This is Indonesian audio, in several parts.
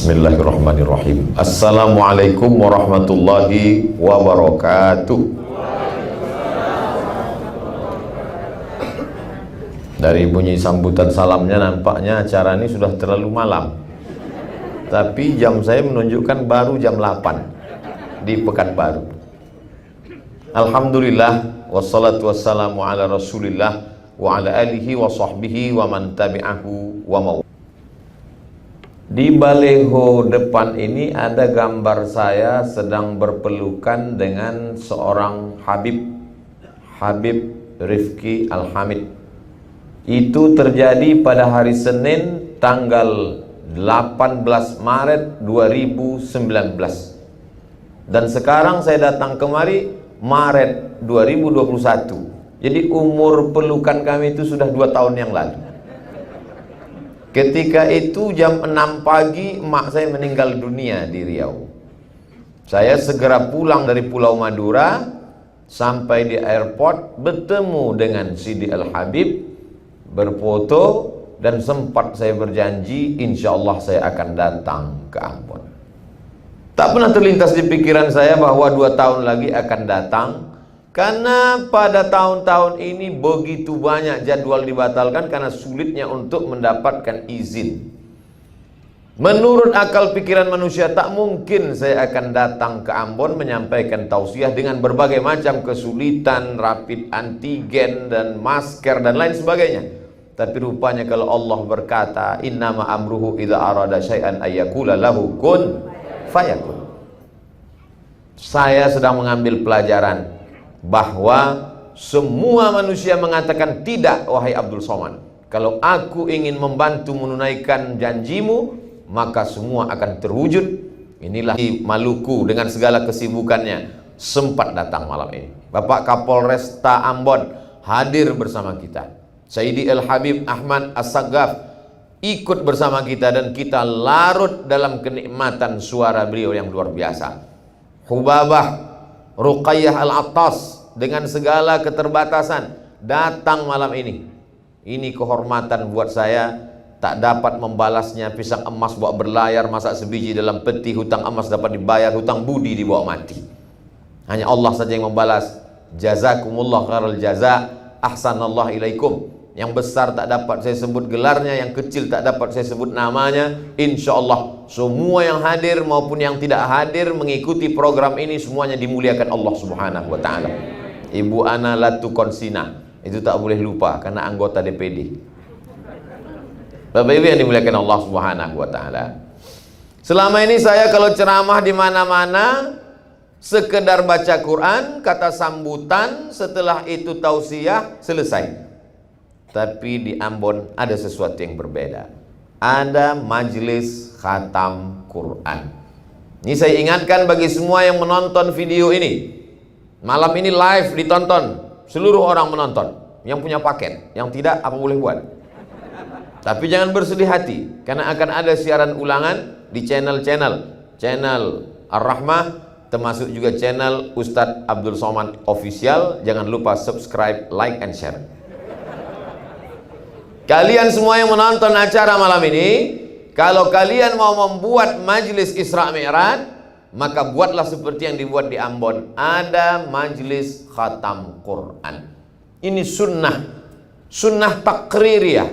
Bismillahirrahmanirrahim. Assalamualaikum warahmatullahi wabarakatuh. Dari bunyi sambutan salamnya nampaknya acara ini sudah terlalu malam. Tapi jam saya menunjukkan baru jam 8 di Pekanbaru. Alhamdulillah wassalatu wassalamu ala Rasulillah wa ala alihi wa sahbihi wa man tabi'ahu wa maw. Di baleho depan ini ada gambar saya sedang berpelukan dengan seorang Habib Rifki Al-Hamid. Itu terjadi pada hari Senin tanggal 18 Maret 2019. Dan sekarang saya datang kemari Maret 2021. Jadi umur pelukan kami itu sudah 2 tahun yang lalu. Ketika itu jam 6 pagi emak saya meninggal dunia di Riau. Saya segera pulang dari Pulau Madura, sampai di airport bertemu dengan Sidi Al-Habib, berfoto, dan sempat saya berjanji insya Allah saya akan datang ke Ambon. Tak pernah terlintas di pikiran saya bahwa 2 tahun lagi akan datang, karena pada tahun-tahun ini begitu banyak jadwal dibatalkan karena sulitnya untuk mendapatkan izin. Menurut akal pikiran manusia tak mungkin saya akan datang ke Ambon menyampaikan tausiah dengan berbagai macam kesulitan, rapid antigen dan masker dan lain sebagainya. Tapi rupanya kalau Allah berkata innama amruhu idza arada syai'an ayyakula lahu kun fayakun. Saya sedang mengambil pelajaran bahwa semua manusia mengatakan tidak, wahai Abdul Somad. Kalau aku ingin membantu menunaikan janjimu, maka semua akan terwujud. Inilah di Maluku dengan segala kesibukannya sempat datang malam ini. Bapak Kapolresta Ambon hadir bersama kita. Sayyidi Al-Habib Ahmad As-Saggaf ikut bersama kita dan kita larut dalam kenikmatan suara beliau yang luar biasa. Hubabah Ruqayyah Al-Attas dengan segala keterbatasan datang malam ini. Ini kehormatan buat saya, tak dapat membalasnya. Pisang emas bawa berlayar, masak sebiji dalam peti, hutang emas dapat dibayar, hutang budi dibawa mati. Hanya Allah saja yang membalas. Jazakumullah khairal jaza, ahsanallah ilaikum. Yang besar tak dapat saya sebut gelarnya, yang kecil tak dapat saya sebut namanya. Insya Allah semua yang hadir maupun yang tidak hadir mengikuti program ini semuanya dimuliakan Allah Subhanahu wa ta'ala. Ibu Ana Latu Konsina itu tak boleh lupa karena anggota DPD. Bapak Ibu yang dimuliakan Allah Subhanahu wa ta'ala. Selama ini saya kalau ceramah di mana-mana sekedar baca Quran, kata sambutan, setelah itu tausiah, selesai. Tapi di Ambon ada sesuatu yang berbeda. Ada majelis khatam Quran. Ini saya ingatkan bagi semua yang menonton video ini. Malam ini live ditonton, seluruh orang menonton. Yang punya paket, yang tidak apa boleh buat. Tapi jangan bersedih hati, karena akan ada siaran ulangan di channel Ar-Rahmah, termasuk juga channel Ustadz Abdul Somad Official. Jangan lupa subscribe, like, and share. Kalian semua yang menonton acara malam ini, kalau kalian mau membuat majelis Isra Mi'raj, maka buatlah seperti yang dibuat di Ambon. Ada majelis khatam Quran. Ini sunnah takririyah,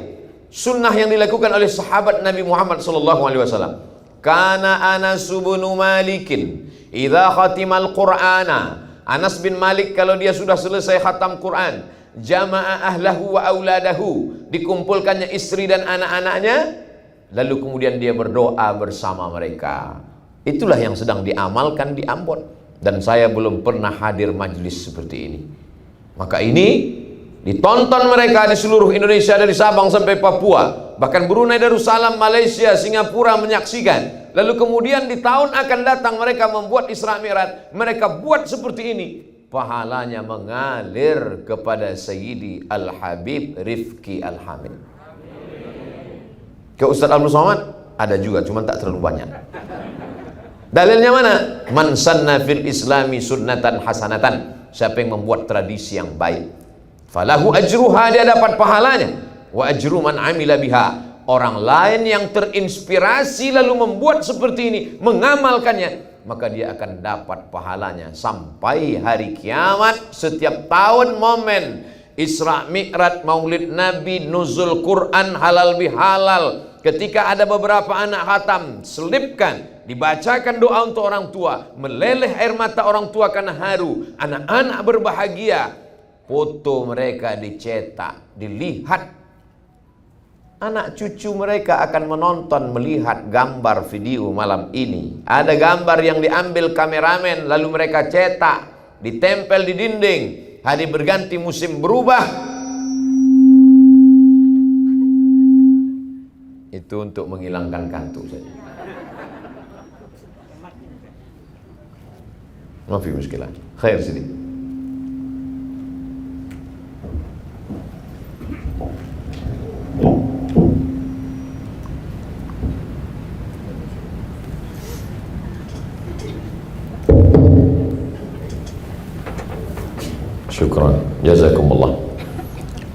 sunnah yang dilakukan oleh sahabat Nabi Muhammad SAW. Kana Anas bin Malikin idza khatimal Qur'ana. Anas bin Malik kalau dia sudah selesai khatam Quran, jama'a ahlahu wa auladahu, dikumpulkannya istri dan anak-anaknya, lalu kemudian dia berdoa bersama mereka. Itulah yang sedang diamalkan di Ambon. Dan saya belum pernah hadir majelis seperti ini. Maka ini ditonton mereka di seluruh Indonesia, dari Sabang sampai Papua, bahkan Brunei Darussalam, Malaysia, Singapura menyaksikan. Lalu kemudian di tahun akan datang mereka membuat Isra Mi'raj, mereka buat seperti ini. Pahalanya mengalir kepada Sayyidi Al-Habib Rifki Al-Hamid. Ke Ustadz Abdul Somad ada juga, cuma tak terlalu banyak. Dalilnya mana? Man sanna fil islami sunnatan hasanatan. Siapa yang membuat tradisi yang baik, falahu ajruha, dia dapat pahalanya. Wa ajru man amila biha, orang lain yang terinspirasi lalu membuat seperti ini, mengamalkannya, maka dia akan dapat pahalanya sampai hari kiamat. Setiap tahun momen Isra Mi'raj, Maulid Nabi, nuzul Quran, halal bihalal, ketika ada beberapa anak khatam, selipkan, dibacakan doa untuk orang tua, meleleh air mata orang tua karena haru, anak-anak berbahagia, foto mereka dicetak, dilihat, anak cucu mereka akan menonton, melihat gambar video malam ini. Ada gambar yang diambil kameramen lalu mereka cetak, ditempel di dinding. Hari berganti musim berubah, itu untuk menghilangkan kantuk saja. Mafi muskilah. Khair sini. Syukran, jazakumullah.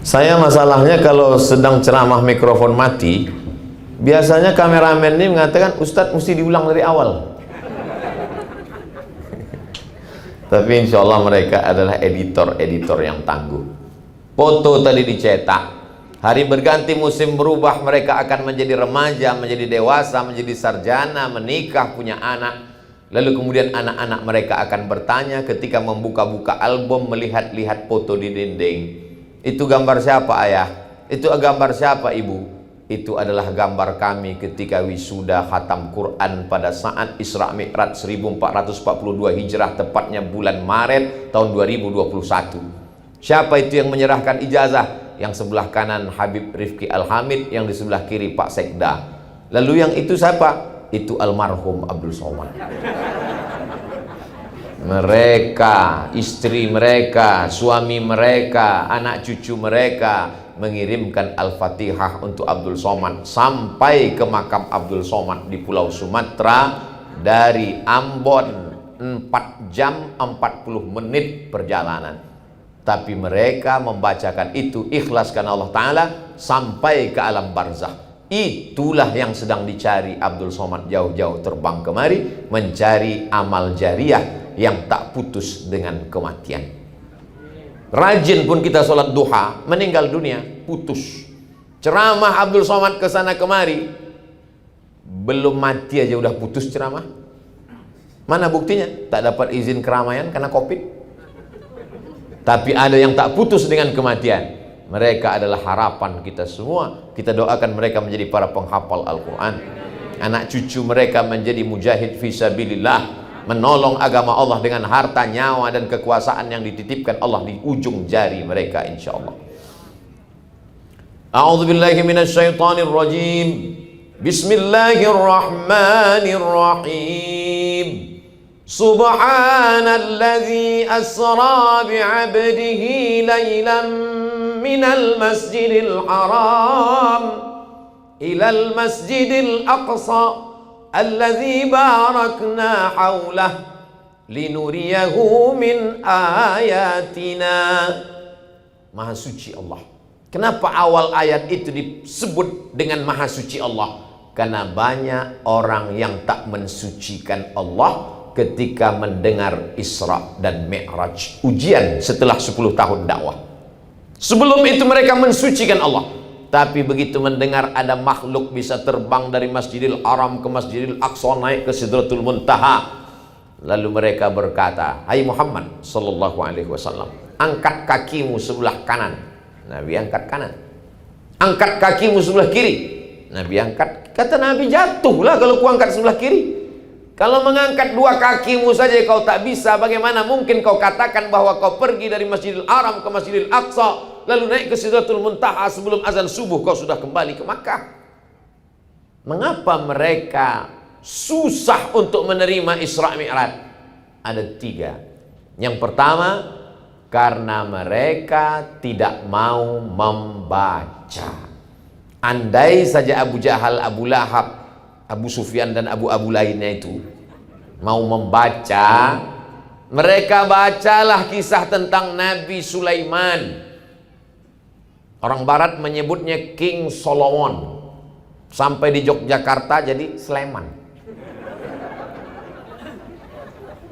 Saya masalahnya kalau sedang ceramah mikrofon mati, biasanya kameramen ini mengatakan, Ustadz mesti diulang dari awal. Tapi insya Allah mereka adalah editor-editor yang tangguh. Foto tadi dicetak, hari berganti musim berubah, mereka akan menjadi remaja, menjadi dewasa, menjadi sarjana, menikah, punya anak. Lalu kemudian anak-anak mereka akan bertanya ketika membuka-buka album, melihat-lihat foto di dinding. Itu gambar siapa ayah? Itu gambar siapa ibu? Itu adalah gambar kami ketika wisuda khatam Quran pada saat Isra Mi'raj 1442 Hijrah, tepatnya bulan Maret tahun 2021. Siapa itu yang menyerahkan ijazah? Yang sebelah kanan Habib Rifki Al-Hamid, yang di sebelah kiri Pak Sekda. Lalu yang itu siapa? Itu almarhum Abdul Somad. Mereka, istri mereka, suami mereka, anak cucu mereka mengirimkan Al-Fatihah untuk Abdul Somad sampai ke makam Abdul Somad di Pulau Sumatera, dari Ambon 4 jam 40 menit perjalanan. Tapi mereka membacakan itu ikhlas karena Allah Ta'ala sampai ke alam barzakh. Itulah yang sedang dicari Abdul Somad, jauh-jauh terbang kemari mencari amal jariah yang tak putus dengan kematian. Rajin pun kita sholat duha, meninggal dunia, putus. Ceramah Abdul Somad ke sana kemari, belum mati aja udah putus ceramah. Mana buktinya? Tak dapat izin keramaian karena Covid. Tapi ada yang tak putus dengan kematian. Mereka adalah harapan kita semua. Kita doakan mereka menjadi para penghafal Al-Quran. Anak cucu mereka menjadi mujahid fisabilillah, menolong agama Allah dengan harta, nyawa, dan kekuasaan yang dititipkan Allah di ujung jari mereka insyaallah. A'udzubillahi minasyaitonirrajim. Bismillahirrahmanirrahim. Subhanalladzi asra bi'abdihi laylan minal masjidil haram ilal masjidil aqsa alladzi barakna haulah linuriyahu min ayatina. Maha suci Allah. Kenapa awal ayat itu disebut dengan maha suci Allah? Karena banyak orang yang tak mensucikan Allah ketika mendengar Isra dan Mi'raj, ujian setelah 10 tahun dakwah. Sebelum itu mereka mensucikan Allah, tapi begitu mendengar ada makhluk bisa terbang dari Masjidil Haram ke Masjidil Aqsa, naik ke Sidratul Muntaha, lalu mereka berkata, hai Muhammad sallallahu alaihi wasallam, angkat kakimu sebelah kanan. Nabi angkat kanan. Angkat kakimu sebelah kiri. Nabi angkat. Kata Nabi, jatuhlah kalau ku angkat sebelah kiri. Kalau mengangkat dua kakimu saja kau tak bisa, bagaimana mungkin kau katakan bahwa kau pergi dari Masjidil Haram ke Masjidil Aqsa, lalu naik ke Sidratul Muntaha sebelum azan subuh kau sudah kembali ke Makkah? Mengapa mereka susah untuk menerima Isra Mi'raj? Ada 3. Yang pertama, karena mereka tidak mau membaca. Andai saja Abu Jahal, Abu Lahab, Abu Sufyan dan Abu lainnya itu mau membaca, mereka bacalah kisah tentang Nabi Sulaiman. Orang barat menyebutnya King Solomon. Sampai di Yogyakarta jadi Sleman.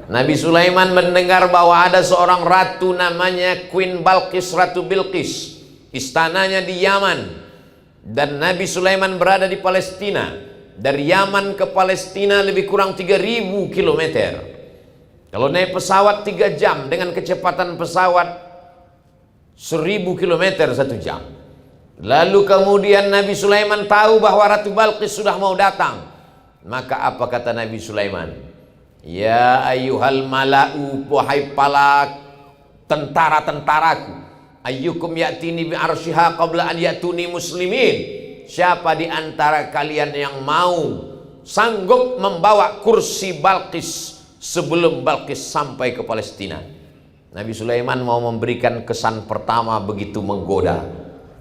Nabi Sulaiman mendengar bahwa ada seorang ratu namanya Queen Balqis, Ratu Bilqis. Istananya di Yaman. Dan Nabi Sulaiman berada di Palestina. Dari Yaman ke Palestina lebih kurang 3000 km. Kalau naik pesawat 3 jam dengan kecepatan pesawat 1000 km 1 jam. Lalu kemudian Nabi Sulaiman tahu bahwa Ratu Balqis sudah mau datang. Maka apa kata Nabi Sulaiman? Ya ayyuhal mala'u, wahai para tentara-tentaraku, ayyukum ya'tini bi arsyiha qabla an ya'tuni muslimin. Siapa di antara kalian yang mau sanggup membawa kursi Balqis sebelum Balqis sampai ke Palestina? Nabi Sulaiman mau memberikan kesan pertama begitu menggoda.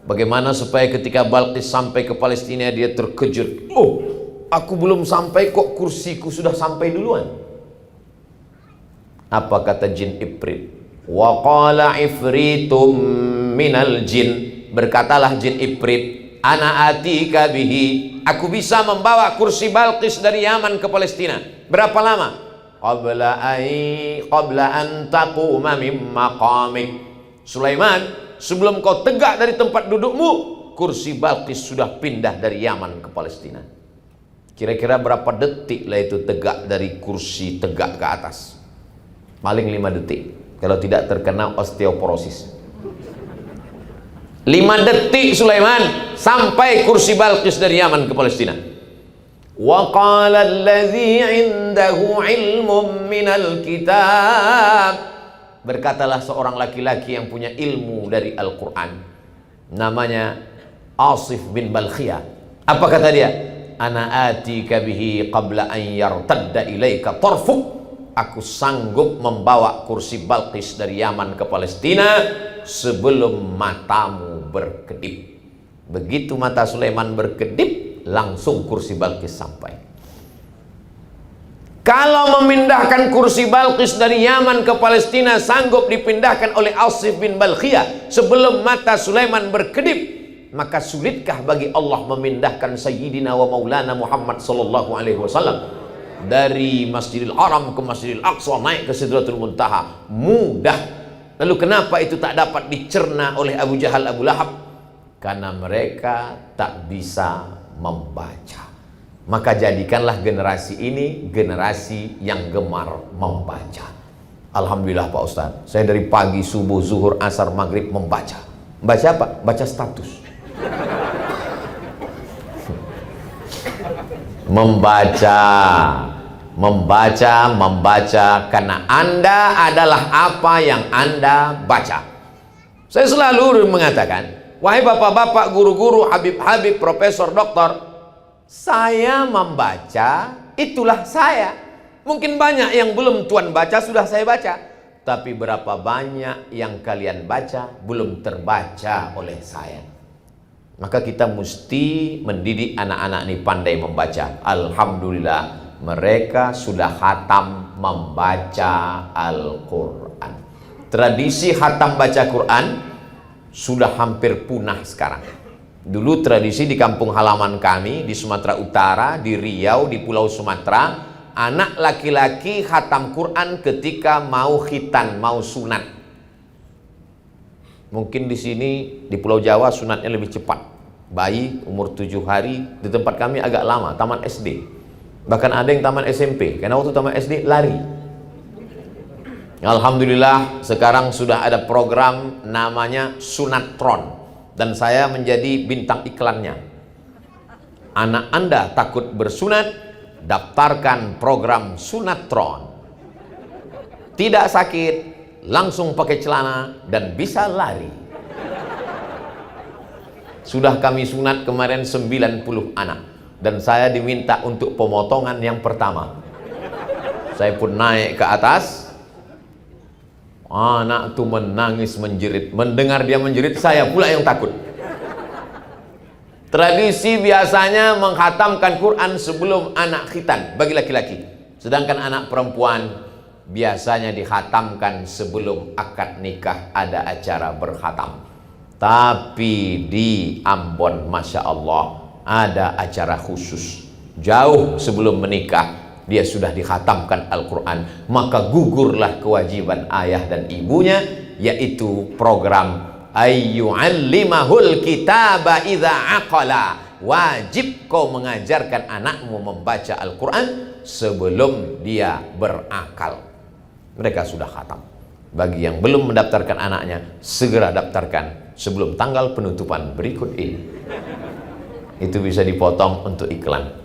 Bagaimana supaya ketika Balqis sampai ke Palestina dia terkejut. Oh, aku belum sampai kok kursiku sudah sampai duluan. Apa kata jin Ifrit? Wa qala ifritum minal jin. Berkatalah jin Ifrit, ana atika bihi. Aku bisa membawa kursi Balqis dari Yaman ke Palestina. Berapa lama? Qabla an taquma min maqamik. Sulaiman, sebelum kau tegak dari tempat dudukmu, kursi Balqis sudah pindah dari Yaman ke Palestina. Kira-kira berapa detik lah itu tegak dari kursi tegak ke atas? Paling 5 detik, kalau tidak terkena osteoporosis. 5 detik Sulaiman sampai kursi Balqis dari Yaman ke Palestina. Wa qala allazi 'indahu 'ilmun minal kitab. Berkatalah seorang laki-laki yang punya ilmu dari Al-Quran, namanya Asif bin Balkhiyah. Apa kata dia? Ana atika bihi qabla an yartadda ilaika tarfuk. Aku sanggup membawa kursi Balqis dari Yaman ke Palestina sebelum matamu berkedip. Begitu mata Sulaiman berkedip, langsung kursi Balqis sampai. Kalau memindahkan kursi Balqis dari Yaman ke Palestina sanggup dipindahkan oleh Asif bin Balkhiyah sebelum mata Sulaiman berkedip, maka sulitkah bagi Allah memindahkan Sayyidina wa Maulana Muhammad sallallahu alaihi wasallam dari Masjidil Haram ke Masjidil Aqsa naik ke Sidratul Muntaha? Mudah. Lalu kenapa itu tak dapat dicerna oleh Abu Jahal, Abu Lahab? Karena mereka tak bisa membaca. Maka jadikanlah generasi ini generasi yang gemar membaca. Alhamdulillah Pak Ustadz, saya dari pagi, subuh, zuhur, asar, maghrib membaca. Baca apa? Baca status. Membaca karena Anda adalah apa yang Anda baca. Saya selalu mengatakan, wahai bapak-bapak, guru-guru, habib-habib, profesor, doktor, saya membaca, itulah saya. Mungkin banyak yang belum tuan baca, sudah saya baca. Tapi berapa banyak yang kalian baca belum terbaca oleh saya. Maka kita mesti mendidik anak-anak ini pandai membaca. Alhamdulillah, mereka sudah khatam membaca Al-Quran. Tradisi khatam baca Quran sudah hampir punah sekarang. Dulu tradisi di kampung halaman kami di Sumatera Utara, di Riau, di Pulau Sumatera, anak laki-laki khatam Quran ketika mau khitan, mau sunat. Mungkin di sini di Pulau Jawa sunatnya lebih cepat. Bayi umur 7 hari, di tempat kami agak lama, taman SD. Bahkan ada yang taman SMP, karena waktu taman SD lari. Alhamdulillah sekarang sudah ada program namanya Sunatron. Dan saya menjadi bintang iklannya. Anak Anda takut bersunat, daftarkan program Sunatron. Tidak sakit, langsung pakai celana dan bisa lari. Sudah kami sunat kemarin 90 anak. Dan saya diminta untuk pemotongan yang pertama. Saya pun naik ke atas. Anak itu menangis menjerit. Mendengar dia menjerit, saya pula yang takut. Tradisi biasanya menghatamkan Quran sebelum anak khitan bagi laki-laki. Sedangkan anak perempuan biasanya dihatamkan sebelum akad nikah, ada acara berkhatam. Tapi di Ambon, Masya Allah, ada acara khusus. Jauh sebelum menikah dia sudah dikhatamkan Al-Quran, maka gugurlah kewajiban ayah dan ibunya, yaitu program ayyu'allimahul kitaba idza aqala. Wajib kau mengajarkan anakmu membaca Al-Quran sebelum dia berakal. Mereka sudah khatam. Bagi yang belum mendaftarkan anaknya, segera daftarkan sebelum tanggal penutupan berikut ini. Itu bisa dipotong untuk iklan.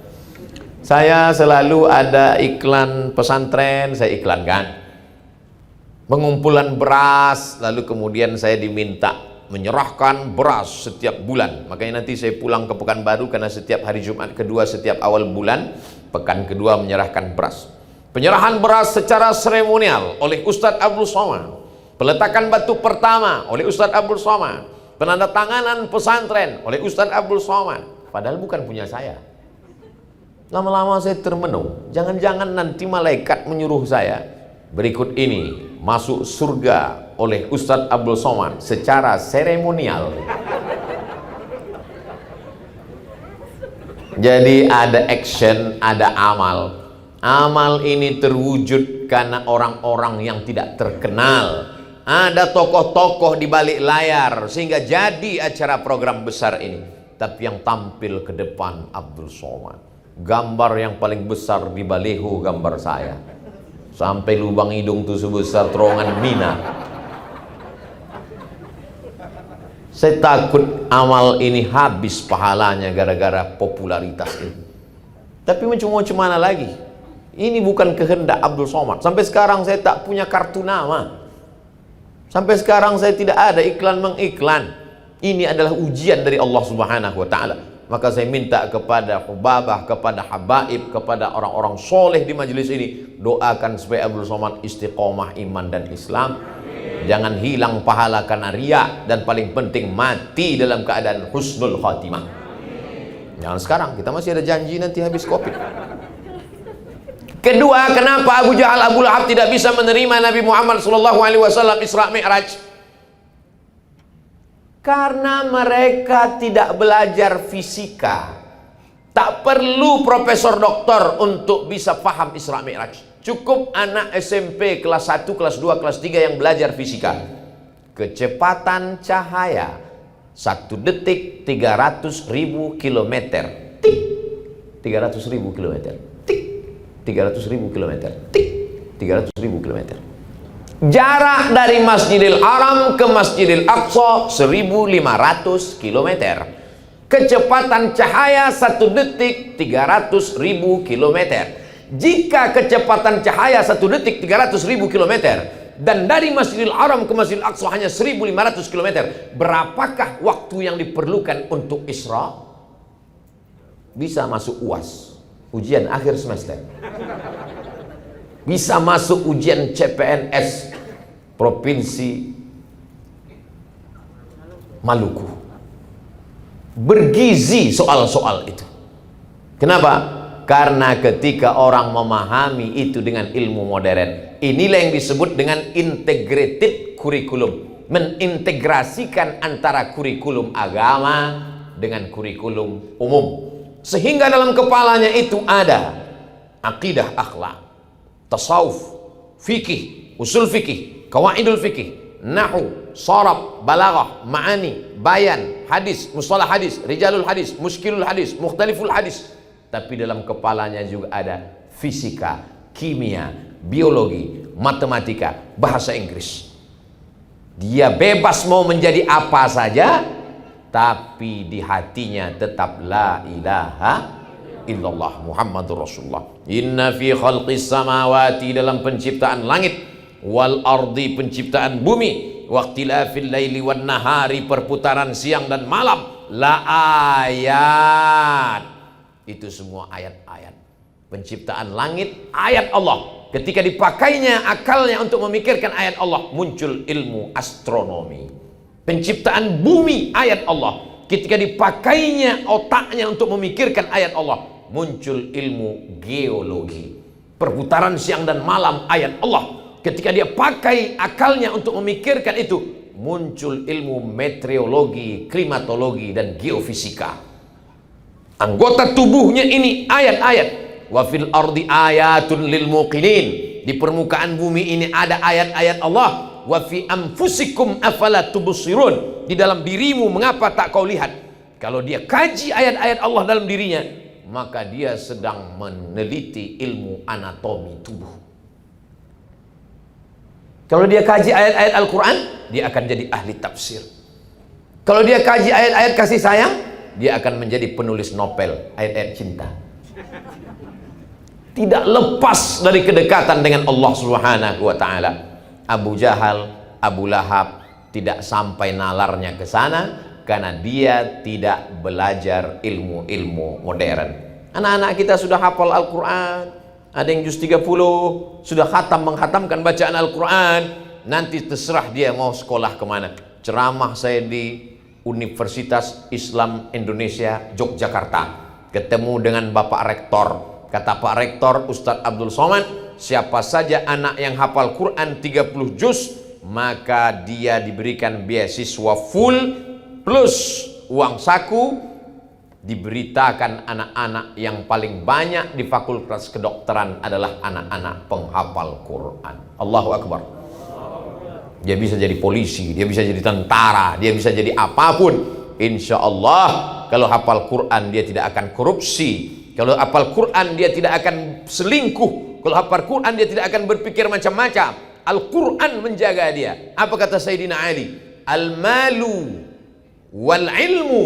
Saya selalu ada iklan pesantren, saya iklankan. Pengumpulan beras, lalu kemudian saya diminta menyerahkan beras setiap bulan. Makanya nanti saya pulang ke Pekanbaru, karena setiap hari Jumat kedua setiap awal bulan, pekan kedua menyerahkan beras. Penyerahan beras secara seremonial oleh Ustadz Abdul Somad. Peletakan batu pertama oleh Ustadz Abdul Somad. Penandatanganan pesantren oleh Ustadz Abdul Somad. Padahal bukan punya saya. Lama-lama saya termenung, jangan-jangan nanti malaikat menyuruh saya, berikut ini masuk surga oleh Ustadz Abdul Somad secara seremonial. Jadi ada action, ada amal. Amal ini terwujud karena orang-orang yang tidak terkenal. Ada tokoh-tokoh di balik layar sehingga jadi acara program besar ini. Tapi yang tampil ke depan Abdul Somad. Gambar yang paling besar di baleho gambar saya. Sampai lubang hidung tuh sebesar terowongan Mina. Saya takut amal ini habis pahalanya gara-gara popularitas ini. Tapi macam mana lagi? Ini bukan kehendak Abdul Somad. Sampai sekarang saya tak punya kartu nama. Sampai sekarang saya tidak ada iklan mengiklan. Ini adalah ujian dari Allah Subhanahu wa Ta'ala. Maka saya minta kepada Hubabah, kepada Habaib, kepada orang-orang soleh di majelis ini, doakan supaya Abdul Somad istiqomah iman dan Islam. Jangan hilang pahala karena riya, dan paling penting mati dalam keadaan husnul khatimah. Jangan sekarang, kita masih ada janji nanti habis Covid. Kedua, kenapa Abu Jahal, Abu Lahab tidak bisa menerima Nabi Muhammad SAW Isra Mi'raj? Karena mereka tidak belajar fisika. Tak perlu profesor doktor untuk bisa paham Isra Mi'raj. Cukup anak SMP kelas 1, kelas 2, kelas 3 yang belajar fisika. Kecepatan cahaya 1 detik 300.000 kilometer. Tik. 300.000 kilometer. 300.000 kilometer. Tik. 300.000 kilometer. Jarak dari Masjidil Haram ke Masjidil Aqsa 1.500 kilometer. Kecepatan cahaya 1 detik 300.000 kilometer. Jika kecepatan cahaya 1 detik 300.000 kilometer dan dari Masjidil Haram ke Masjidil Aqsa hanya 1.500 kilometer, berapakah waktu yang diperlukan untuk Isra? Bisa masuk UAS, ujian akhir semester. Bisa masuk ujian CPNS Provinsi Maluku. Bergizi soal-soal itu. Kenapa? Karena ketika orang memahami itu dengan ilmu modern, inilah yang disebut dengan integrated curriculum. Mengintegrasikan antara kurikulum agama dengan kurikulum umum. Sehingga dalam kepalanya itu ada akidah akhlak, tasawuf, fikih, usul fikih, kawaidul fikih, nahu, sarab, balaghah, ma'ani, bayan, hadis, mustalah hadis, rijalul hadis, muskilul hadis, mukhtaliful hadis. Tapi dalam kepalanya juga ada fisika, kimia, biologi, matematika, bahasa Inggris. Dia bebas mau menjadi apa saja, tapi di hatinya tetap la ilaha illallah Muhammadur Rasulullah. Inna fi khalqis samawati, dalam penciptaan langit, wal ardi, penciptaan bumi, waqtilafil laili wan nahari, perputaran siang dan malam, la ayat. Itu semua ayat-ayat. Penciptaan langit, ayat Allah. Ketika dipakainya akalnya untuk memikirkan ayat Allah, muncul ilmu astronomi. Penciptaan bumi, ayat Allah. Ketika dipakainya otaknya untuk memikirkan ayat Allah, muncul ilmu geologi. Perputaran siang dan malam, ayat Allah. Ketika dia pakai akalnya untuk memikirkan itu, muncul ilmu meteorologi, klimatologi, dan geofisika. Anggota tubuhnya ini ayat-ayat. Wa fil ardi ayatun lil muqinin. Di permukaan bumi ini ada ayat-ayat Allah. Wa fi anfusikum afala tubsirun. Di dalam dirimu mengapa tak kau lihat? Kalau dia kaji ayat-ayat Allah dalam dirinya, maka dia sedang meneliti ilmu anatomi tubuh. Kalau dia kaji ayat-ayat Al-Quran, dia akan jadi ahli tafsir. Kalau dia kaji ayat-ayat kasih sayang, dia akan menjadi penulis novel ayat-ayat cinta. Tidak lepas dari kedekatan dengan Allah Subhanahu wa ta'ala. Abu Jahal, Abu Lahab tidak sampai nalarnya ke sana karena dia tidak belajar ilmu-ilmu modern. Anak-anak kita sudah hafal Al-Quran, ada yang juz 30, sudah menghatamkan bacaan Al-Quran. Nanti terserah dia mau sekolah kemana. Ceramah saya di Universitas Islam Indonesia Yogyakarta, ketemu dengan Bapak Rektor. Kata Pak Rektor, Ustadz Abdul Somad, siapa saja anak yang hafal Quran 30 juz, maka dia diberikan beasiswa full plus uang saku. Diberitakan anak-anak yang paling banyak di fakultas kedokteran adalah anak-anak penghafal Quran. Allahu Akbar. Dia bisa jadi polisi, dia bisa jadi tentara, dia bisa jadi apapun. Insya Allah kalau hafal Quran dia tidak akan korupsi. Kalau hafal Quran dia tidak akan selingkuh. Kalau hafal Quran dia tidak akan berpikir macam-macam. Al-Quran menjaga dia. Apa kata Sayyidina Ali? Al-malu wal ilmu.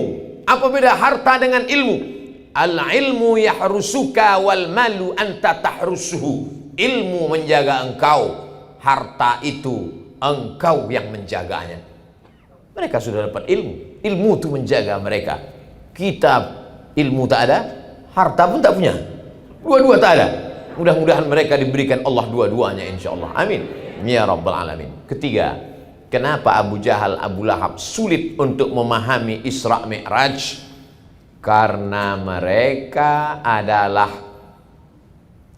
Apa beda harta dengan ilmu? Al-ilmu yahrusuka wal malu anta tahrusuhu. Ilmu menjaga engkau, harta itu engkau yang menjaganya. Mereka sudah dapat ilmu. Ilmu itu menjaga mereka. Kita ilmu tak ada, harta pun tak punya. Dua-dua tak ada. Mudah-mudahan mereka diberikan Allah dua-duanya insyaAllah. Amin ya rabbal alamin. Ketiga, kenapa Abu Jahal, Abu Lahab sulit untuk memahami Isra Mi'raj? Karena mereka adalah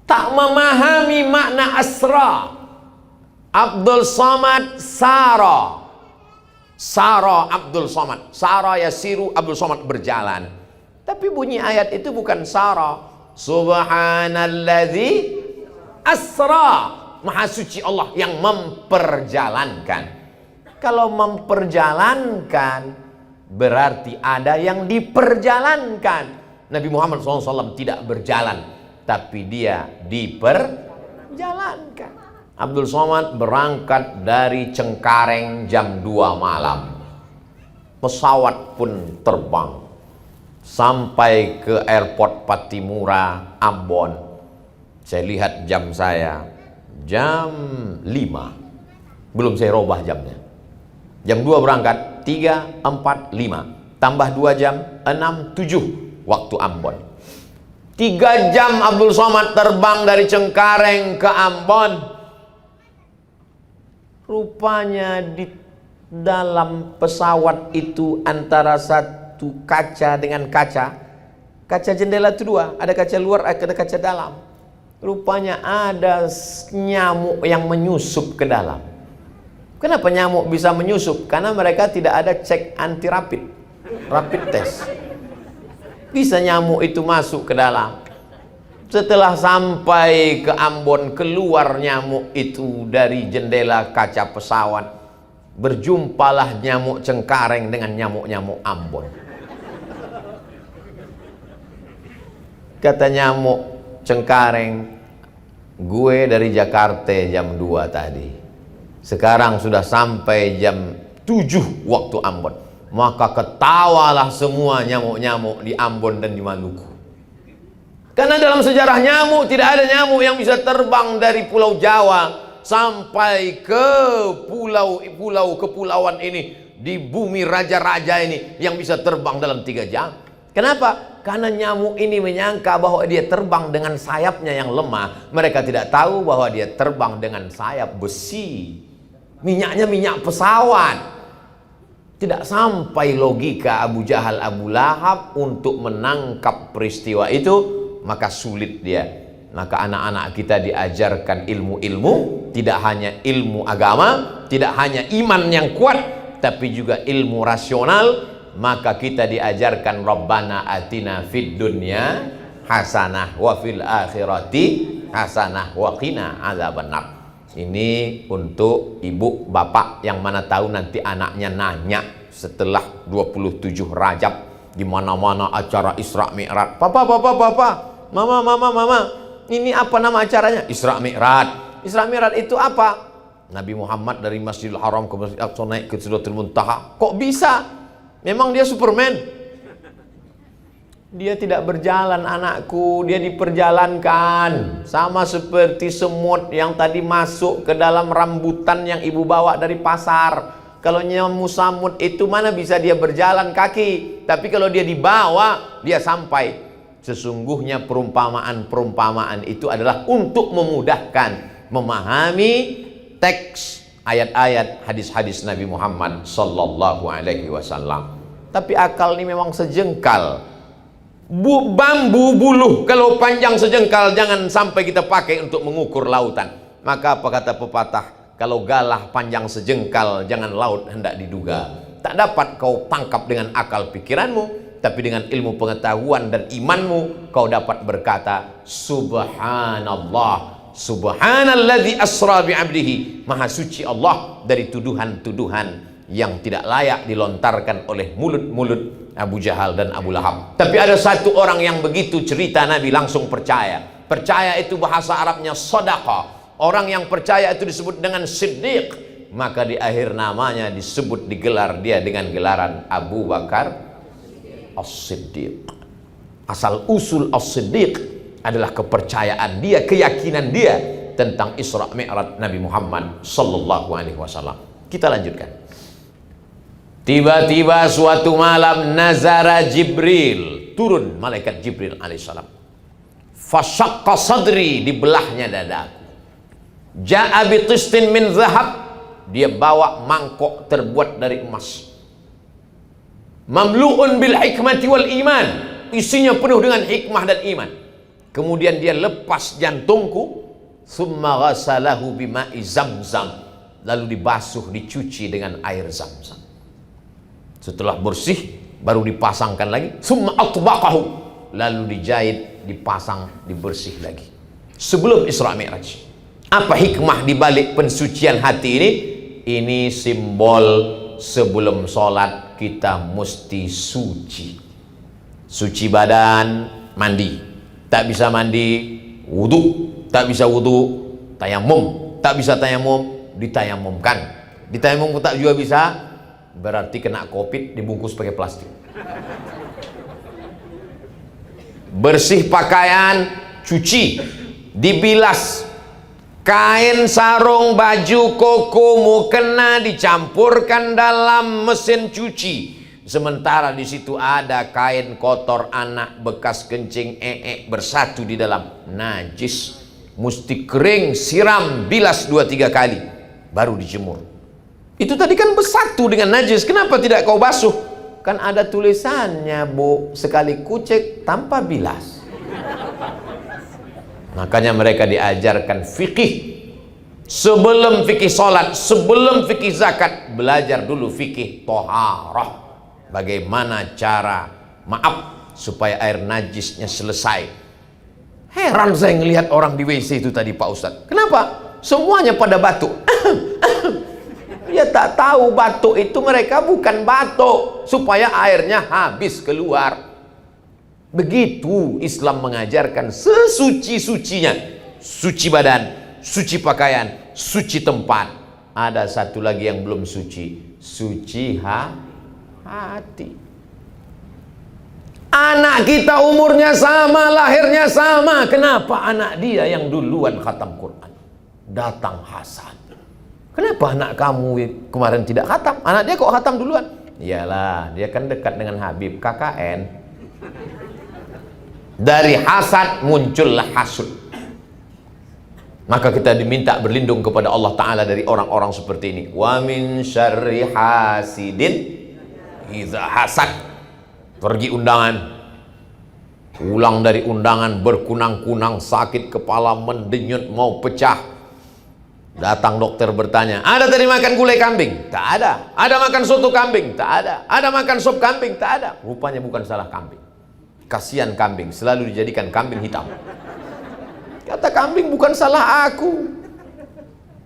tak memahami makna asra. Abdul Somad Sara. Sara Abdul Somad. Sara yasiru, Abdul Somad berjalan. Tapi bunyi ayat itu bukan Sara. Subhanalladzi asra. Maha suci Allah yang memperjalankan. Kalau memperjalankan berarti ada yang diperjalankan. Nabi Muhammad SAW tidak berjalan, tapi dia diperjalankan. Abdul Somad berangkat dari Cengkareng jam 2 malam. Pesawat pun terbang sampai ke airport Patimura, Ambon. Saya lihat jam saya, jam 5. Belum saya robah jamnya. Jam 2 berangkat, 3, 4, 5. Tambah 2 jam, 6, 7 waktu Ambon. 3 jam Abdul Somad terbang dari Cengkareng ke Ambon. Rupanya di dalam pesawat itu antara satu kaca dengan kaca jendela itu 2, ada kaca luar, ada kaca dalam. Rupanya ada nyamuk yang menyusup ke dalam. Kenapa nyamuk bisa menyusup? Karena mereka tidak ada cek anti rapid test. Bisa nyamuk itu masuk ke dalam. Setelah sampai ke Ambon, keluar nyamuk itu dari jendela kaca pesawat. Berjumpalah nyamuk Cengkareng dengan nyamuk-nyamuk Ambon. Kata nyamuk Cengkareng, gue dari Jakarta jam 2 tadi. Sekarang sudah sampai jam 7 waktu Ambon. Maka ketawalah semua nyamuk-nyamuk di Ambon dan di Maluku. Karena dalam sejarah nyamuk tidak ada nyamuk yang bisa terbang dari Pulau Jawa sampai ke kepulauan ini, di bumi raja-raja ini, yang bisa terbang dalam 3 jam. Kenapa? Karena nyamuk ini menyangka bahwa dia terbang dengan sayapnya yang lemah. Mereka tidak tahu bahwa dia terbang dengan sayap besi. Minyaknya minyak pesawat. Tidak sampai logika Abu Jahal, Abu Lahab untuk menangkap peristiwa itu. Maka sulit dia. Maka anak-anak kita diajarkan ilmu-ilmu, tidak hanya ilmu agama, tidak hanya iman yang kuat, tapi juga ilmu rasional, maka kita diajarkan Rabbana atina fid dunya hasanah wa fil akhirati hasanah wa qina adzabannar. Ini untuk ibu bapak yang mana tahu nanti anaknya nanya setelah 27 Rajab di mana-mana acara Isra Mi'raj. Papa, mama, ini apa nama acaranya? Isra Mi'raj. Isra Mi'raj itu apa? Nabi Muhammad dari Masjidil Haram ke Masjidil Aqsa naik ke Sidratul Muntaha. Kok bisa? Memang dia Superman? Dia tidak berjalan anakku, dia diperjalankan. Sama seperti semut yang tadi masuk ke dalam rambutan yang ibu bawa dari pasar. Kalau nyamuk samut itu mana bisa dia berjalan kaki, tapi kalau dia dibawa, dia sampai. Sesungguhnya perumpamaan-perumpamaan itu adalah untuk memudahkan memahami teks ayat-ayat hadis-hadis Nabi Muhammad sallallahu alaihi wasallam. Tapi akal ini memang sejengkal. Bambu buluh kalau panjang sejengkal jangan sampai kita pakai untuk mengukur lautan. Maka apa kata pepatah? Kalau galah panjang sejengkal jangan laut hendak diduga. Tak dapat kau tangkap dengan akal pikiranmu, tapi dengan ilmu pengetahuan dan imanmu kau dapat berkata subhanallah, subhanalladzi asra bi'abdihi. Maha suci Allah dari tuduhan-tuduhan yang tidak layak dilontarkan oleh mulut-mulut Abu Jahal dan Abu Lahab. Tapi ada satu orang yang begitu cerita Nabi langsung percaya. Percaya itu bahasa Arabnya sadaqah. Orang yang percaya itu disebut dengan siddiq. Maka di akhir namanya disebut, digelar dia dengan gelaran Abu Bakar As-Siddiq. Asal usul As-Siddiq adalah kepercayaan dia, keyakinan dia tentang Isra Mi'raj Nabi Muhammad sallallahu alaihi wasallam. Kita lanjutkan. Tiba-tiba suatu malam nazara Jibril, turun malaikat Jibril alaihissalam. Fasyaqqa sadri, dibelahnya dadaku. Ja'a bitistin min zahab, dia bawa mangkok terbuat dari emas. Mamlu'un bil hikmati wal iman, isinya penuh dengan hikmah dan iman. Kemudian dia lepas jantungku, summa ghasalahu bima'i zamzam, lalu dibasuh, dicuci dengan air zamzam. Setelah bersih baru dipasangkan lagi, summa atbaqahu, lalu dijahit, dipasang, dibersih lagi. Sebelum Isra Mi'raj. Apa hikmah di balik pensucian hati ini? Ini simbol sebelum sholat kita mesti suci. Suci badan, mandi. Tak bisa mandi, wudu. Tak bisa wudu, tayamum. Tak bisa tayamum, ditayamumkan. Ditayamum tak juga bisa, berarti kena COVID, dibungkus pakai plastik. Bersih pakaian, cuci, dibilas. Kain sarung, baju koko, mukena dicampurkan dalam mesin cuci. Sementara di situ ada kain kotor anak bekas kencing bersatu di dalam, najis. Mesti kering, siram, bilas 2-3 kali baru dijemur. Itu tadi kan bersatu dengan najis, kenapa tidak kau basuh? Kan ada tulisannya, Bu, sekali kucek tanpa bilas. Makanya mereka diajarkan fikih. Sebelum fikih sholat, sebelum fikih zakat, belajar dulu fikih toharah. Bagaimana cara, maaf, supaya air najisnya selesai. Heran saya ngelihat orang di WC itu tadi, Pak Ustadz. Kenapa? Semuanya pada batuk. Dia tak tahu batuk itu mereka bukan batuk supaya airnya habis keluar. Begitu Islam mengajarkan sesuci-sucinya. Suci badan, suci pakaian, suci tempat. Ada satu lagi yang belum suci. Suci hati. Anak kita umurnya sama, lahirnya sama. Kenapa anak dia yang duluan khatam Quran? Datang hasad. Kenapa anak kamu kemarin tidak khatam? Anak dia kok khatam duluan? Iyalah, dia kan dekat dengan Habib, KKN. Dari hasad muncullah hasud. Maka kita diminta berlindung kepada Allah Ta'ala dari orang-orang seperti ini. Wa min syarri hasidin idza hasad. Pergi undangan, pulang dari undangan berkunang-kunang, sakit kepala, mendenyut, mau pecah. Datang dokter bertanya, ada tadi makan gulai kambing? Tak ada. Ada makan soto kambing? Tak ada. Ada makan sop kambing? Tak ada. Rupanya bukan salah kambing. Kasihan kambing, selalu dijadikan kambing hitam. Kata kambing, bukan salah aku.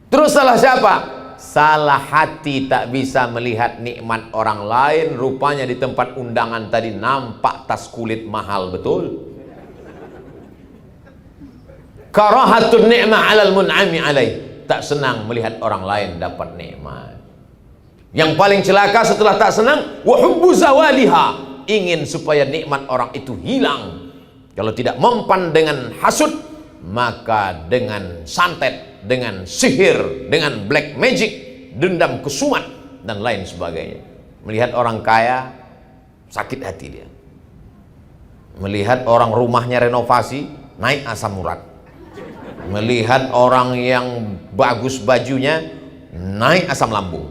Terus salah siapa? Salah hati, tak bisa melihat nikmat orang lain. Rupanya di tempat undangan tadi nampak tas kulit mahal betul. Karahatun ni'mah 'alal mun'ami 'alaih. Tak senang melihat orang lain dapat nikmat. Yang paling celaka setelah tak senang, wa hubbu zawaliha, ingin supaya nikmat orang itu hilang. Kalau tidak mempan dengan hasud, maka dengan santet, dengan sihir, dengan black magic, dendam kesumat dan lain sebagainya. Melihat orang kaya, sakit hati dia. Melihat orang rumahnya renovasi, naik asam urat. Melihat orang yang bagus bajunya, naik asam lambung.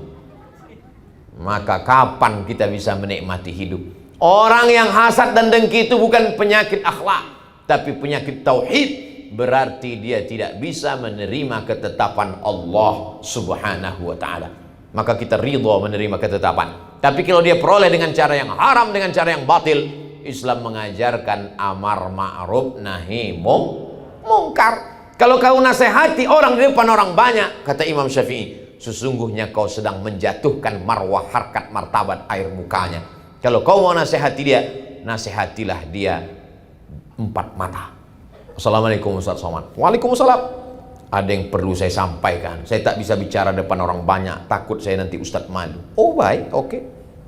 Maka kapan kita bisa menikmati hidup? Orang yang hasad dan dengki itu bukan penyakit akhlak, tapi penyakit tauhid. Berarti dia tidak bisa menerima ketetapan Allah Subhanahu wa ta'ala. Maka kita ridho menerima ketetapan. Tapi kalau dia peroleh dengan cara yang haram, dengan cara yang batil, Islam mengajarkan amar ma'ruf nahi mungkar. Kalau kau nasihati orang di depan orang banyak, kata Imam Syafi'i, sesungguhnya kau sedang menjatuhkan marwah, harkat, martabat, air mukanya. Kalau kau mau nasihati dia, nasihatilah dia empat mata. Assalamualaikum Ustaz Somad. Waalaikumsalam. Ada yang perlu saya sampaikan. Saya tak bisa bicara depan orang banyak, takut saya nanti Ustaz malu. Oh baik, oke.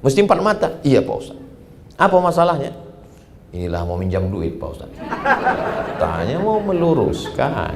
Mesti empat mata? Iya Pak Ustaz. Apa masalahnya? Inilah mau minjam duit Pak Ustaz. Tanya mau meluruskan.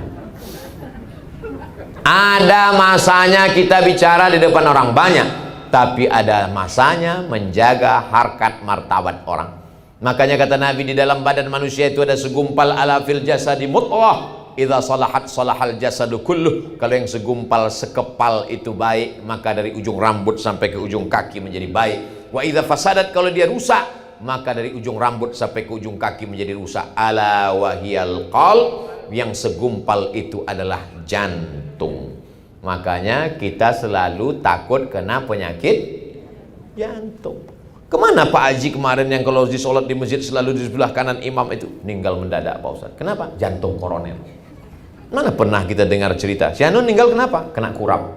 Ada masanya kita bicara di depan orang banyak, tapi ada masanya menjaga harkat martabat orang. Makanya kata Nabi, di dalam badan manusia itu ada segumpal ala fil jasadi mudghah, idza salahat salahal jasadu kulluh. Kalau yang segumpal sekepal itu baik, maka dari ujung rambut sampai ke ujung kaki menjadi baik. Wa idza fasadat, kalau dia rusak, maka dari ujung rambut sampai ke ujung kaki menjadi rusak. Ala wahiyal qalb, yang segumpal itu adalah jantung. Makanya kita selalu takut kena penyakit jantung. Kemana Pak Haji kemarin yang kalau di sholat di masjid selalu di sebelah kanan imam itu meninggal mendadak Pak Ustaz? Kenapa? Jantung koroner. Mana pernah kita dengar cerita si Anu meninggal kenapa? Kena kurap.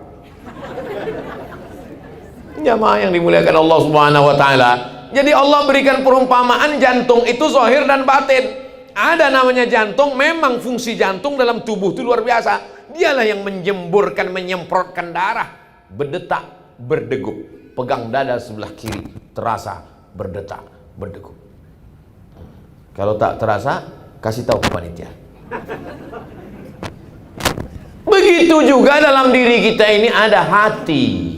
Jamaah yang dimuliakan Allah Subhanahu wa ta'ala. Jadi Allah berikan perumpamaan jantung itu zahir dan batin. Ada namanya jantung, memang fungsi jantung dalam tubuh itu luar biasa. Dialah yang menjemburkan, menyemprotkan darah, berdetak, berdegup. Pegang dada sebelah kiri, terasa berdetak, berdegup. Kalau tak terasa, kasih tahu ke panitia. Begitu juga dalam diri kita ini ada hati,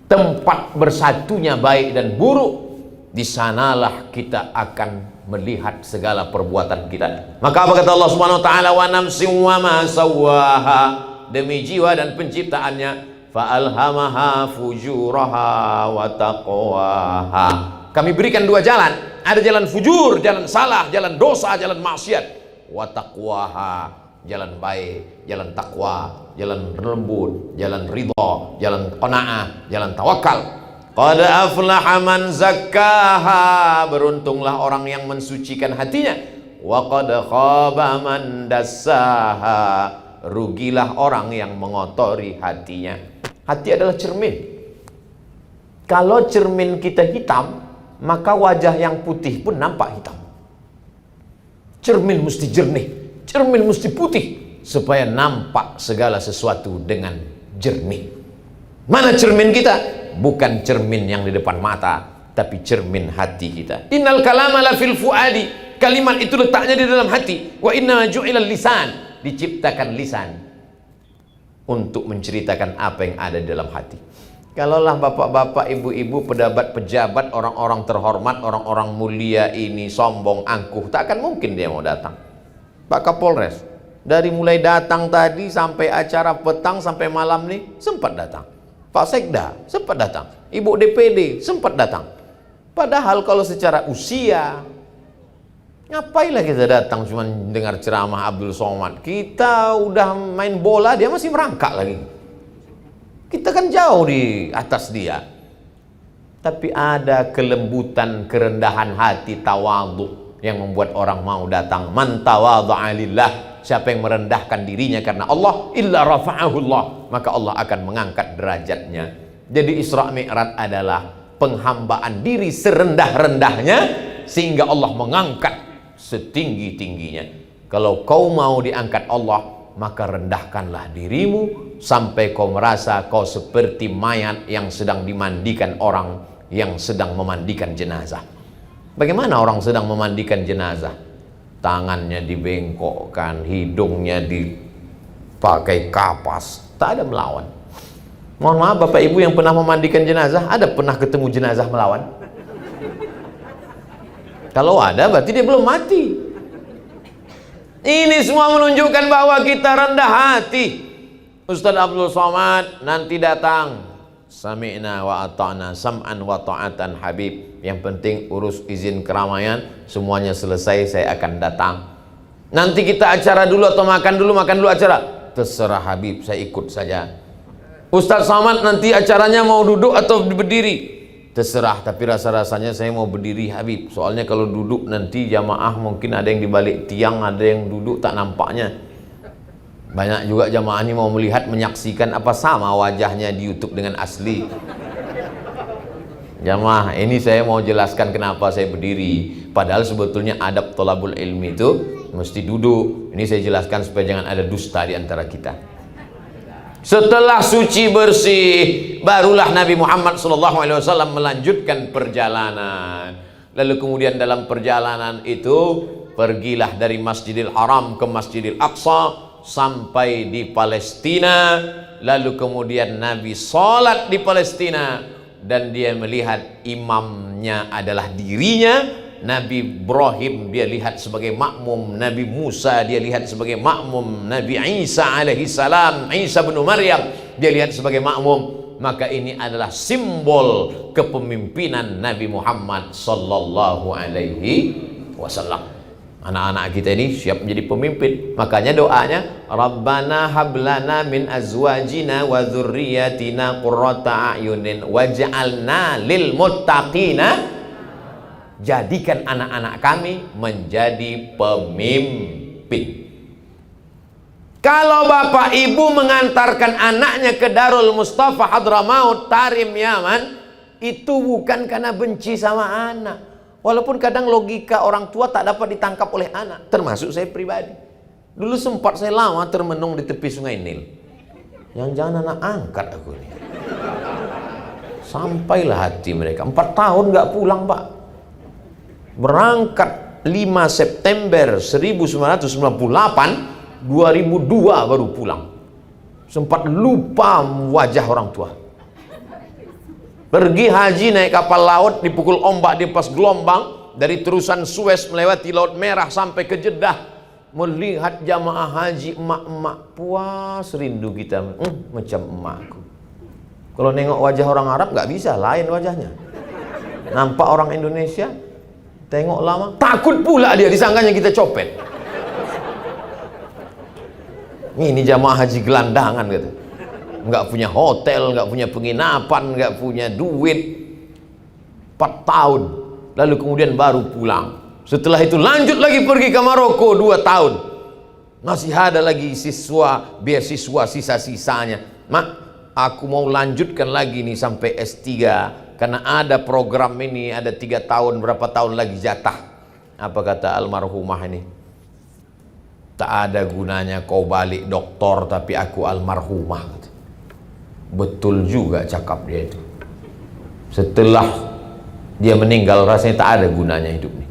tempat bersatunya baik dan buruk. Di sanalah kita akan melihat segala perbuatan kita. Maka apa kata Allah Subhanahu wa taala, wa nafsin wa ma sawwaha, demi jiwa dan penciptaannya, fa alhamaha fujuraha wa taqwaha. Kami berikan dua jalan, ada jalan fujur, jalan salah, jalan dosa, jalan maksiat. Wa taqwaha, jalan baik, jalan takwa, jalan lembut, jalan ridha, jalan qanaah, jalan tawakal. Qad aflaha man zakkaha, beruntunglah orang yang mensucikan hatinya. Wa qad khaba man dassaha, rugilah orang yang mengotori hatinya. Hati adalah cermin. Kalau cermin kita hitam, maka wajah yang putih pun nampak hitam. Cermin mesti jernih, cermin mesti putih, supaya nampak segala sesuatu dengan jernih. Mana cermin kita? Bukan cermin yang di depan mata, tapi cermin hati kita. Innal kalama la fil fuadi, kalimat itu letaknya di dalam hati. Wa inna ju'ilal lisan, diciptakan lisan untuk menceritakan apa yang ada di dalam hati. Kalaulah bapak-bapak, ibu-ibu, pejabat, orang-orang terhormat, orang-orang mulia ini sombong, angkuh, tak akan mungkin dia mau datang. Pak Kapolres, dari mulai datang tadi sampai acara petang sampai malam nih sempat datang. Pak Sekda sempat datang, Ibu DPD sempat datang. Padahal kalau secara usia, ngapailah kita datang cuma dengar ceramah Abdul Somad? Kita udah main bola, dia masih merangkak lagi. Kita kan jauh di atas dia. Tapi ada kelembutan, kerendahan hati, tawadhu yang membuat orang mau datang. Man tawadha'a lillah, siapa yang merendahkan dirinya karena Allah, illa rafa'ahullah, maka Allah akan mengangkat derajatnya. Jadi Isra Mi'raj adalah penghambaan diri serendah-rendahnya sehingga Allah mengangkat setinggi-tingginya. Kalau kau mau diangkat Allah, maka rendahkanlah dirimu sampai kau merasa kau seperti mayat yang sedang dimandikan orang yang sedang memandikan jenazah. Bagaimana orang sedang memandikan jenazah? Tangannya dibengkokkan, hidungnya dipakai kapas, tak ada melawan. Mohon maaf Bapak Ibu yang pernah memandikan jenazah, ada pernah ketemu jenazah melawan? Kalau ada berarti dia belum mati. Ini semua menunjukkan bahwa kita rendah hati. Ustaz Abdul Somad nanti datang. Sami'na wa ata'na sam'an wa ta'atan Habib. Yang penting urus izin keramaian, semuanya selesai saya akan datang. Nanti kita acara dulu atau makan dulu acara. Terserah Habib, saya ikut saja. Ustaz Somad nanti acaranya mau duduk atau berdiri? Terserah, tapi rasa-rasanya saya mau berdiri Habib. Soalnya kalau duduk nanti jamaah mungkin ada yang dibalik tiang, ada yang duduk tak nampaknya. Banyak juga jamaah ini mau melihat, menyaksikan apa sama wajahnya di YouTube dengan asli. Jamaah, ini saya mau jelaskan kenapa saya berdiri. Padahal sebetulnya adab thalabul ilmi itu mesti duduk. Ini saya jelaskan supaya jangan ada dusta di antara kita. Setelah suci bersih, barulah Nabi Muhammad SAW melanjutkan perjalanan. Lalu kemudian dalam perjalanan itu, pergilah dari Masjidil Haram ke Masjidil Aqsa sampai di Palestina. Lalu kemudian Nabi sholat di Palestina dan dia melihat imamnya adalah dirinya. Nabi Ibrahim dia lihat sebagai makmum, Nabi Musa dia lihat sebagai makmum, Nabi Isa alaihi salam, Isa bin Maryam dia lihat sebagai makmum. Maka ini adalah simbol kepemimpinan Nabi Muhammad sallallahu alaihi wasallam. Anak-anak kita ini siap menjadi pemimpin. Makanya doanya, Rabbana hablana min azwajina wa dzurriyyatina qurrata a'yunin waj'alna lil muttaqina. Jadikan anak-anak kami menjadi pemimpin. Kalau bapak ibu mengantarkan anaknya ke Darul Mustafa Hadramaut Tarim Yaman, itu bukan karena benci sama anak. Walaupun kadang logika orang tua tak dapat ditangkap oleh anak, termasuk saya pribadi. Dulu sempat saya lama termenung di tepi Sungai Nil. Jangan-jangan anak angkat aku nih. Sampailah hati mereka. 4 tahun nggak pulang pak. Berangkat 5 September 1998, 2002 baru pulang. Sempat lupa wajah orang tua. Pergi haji naik kapal laut, dipukul ombak di pas gelombang, dari terusan Suez melewati Laut Merah sampai ke Jeddah. Melihat jamaah haji emak-emak, puas rindu kita, macam emakku. Kalau nengok wajah orang Arab nggak bisa, lain wajahnya. Nampak orang Indonesia, tengok lama, takut pula dia, disangkanya kita copet. Ini jamaah haji gelandangan gitu. Nggak punya hotel, nggak punya penginapan, nggak punya duit. 4 tahun, lalu kemudian baru pulang. Setelah itu lanjut lagi pergi ke Maroko 2 tahun. Masih ada lagi siswa, beasiswa sisa-sisanya. Mak, aku mau lanjutkan lagi nih sampai S3. Karena ada program ini, ada 3 tahun, berapa tahun lagi jatah. Apa kata almarhumah ini? Tak ada gunanya kau balik doktor tapi aku almarhumah. Betul juga cakap dia itu. Setelah dia meninggal rasanya tak ada gunanya hidup ini.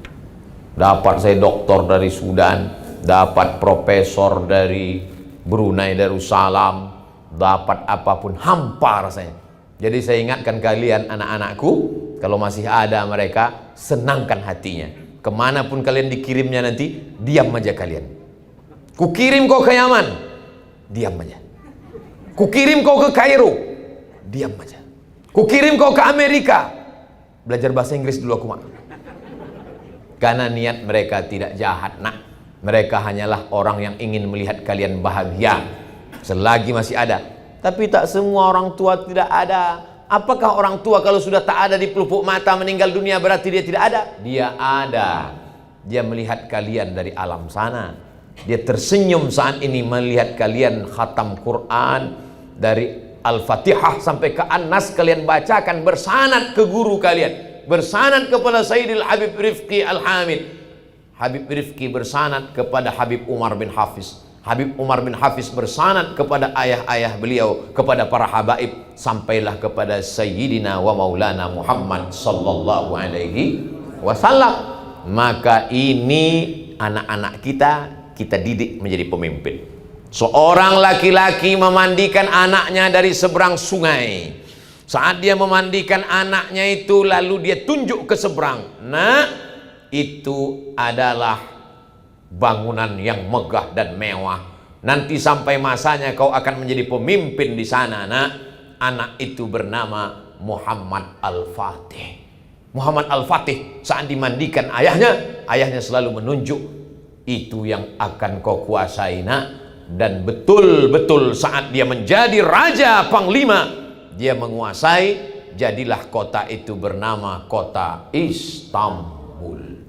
Dapat saya doktor dari Sudan, dapat profesor dari Brunei Darussalam, dapat apapun hampa rasanya. Jadi saya ingatkan kalian anak-anakku, kalau masih ada mereka, senangkan hatinya. Kemanapun kalian dikirimnya nanti, diam aja kalian. Kukirim kau ke Yaman, diam aja. Kukirim kau ke Kairo, diam aja. Kukirim kau ke Amerika, belajar bahasa Inggris dulu aku mak. Karena niat mereka tidak jahat nak. Mereka hanyalah orang yang ingin melihat kalian bahagia. Selagi masih ada, Tapi tak semua orang tua tidak ada. Apakah orang tua kalau sudah tak ada di pelupuk mata meninggal dunia berarti dia tidak ada? Dia ada. Dia melihat kalian dari alam sana. Dia tersenyum saat ini melihat kalian khatam Quran dari Al-Fatihah sampai ke An-Nas kalian bacakan bersanad ke guru kalian, bersanad kepada Sayyidil Habib Rifqi Al-Hamid. Habib Rifqi bersanad kepada Habib Umar bin Hafiz. Habib Umar bin Hafiz bersanad kepada ayah-ayah beliau, kepada para habaib, sampailah kepada Sayyidina wa Maulana Muhammad sallallahu alaihi wasallam. Maka ini anak-anak kita didik menjadi pemimpin. Seorang laki-laki memandikan anaknya dari seberang sungai. Saat dia memandikan anaknya itu lalu dia tunjuk ke seberang. Nah, itu adalah bangunan yang megah dan mewah. Nanti sampai masanya kau akan menjadi pemimpin di sana, nak. Anak itu bernama Muhammad Al-Fatih. Muhammad Al-Fatih saat dimandikan ayahnya selalu menunjuk, itu yang akan kau kuasai, nak. Dan betul-betul saat dia menjadi raja panglima, dia menguasai, jadilah kota itu bernama kota Istanbul.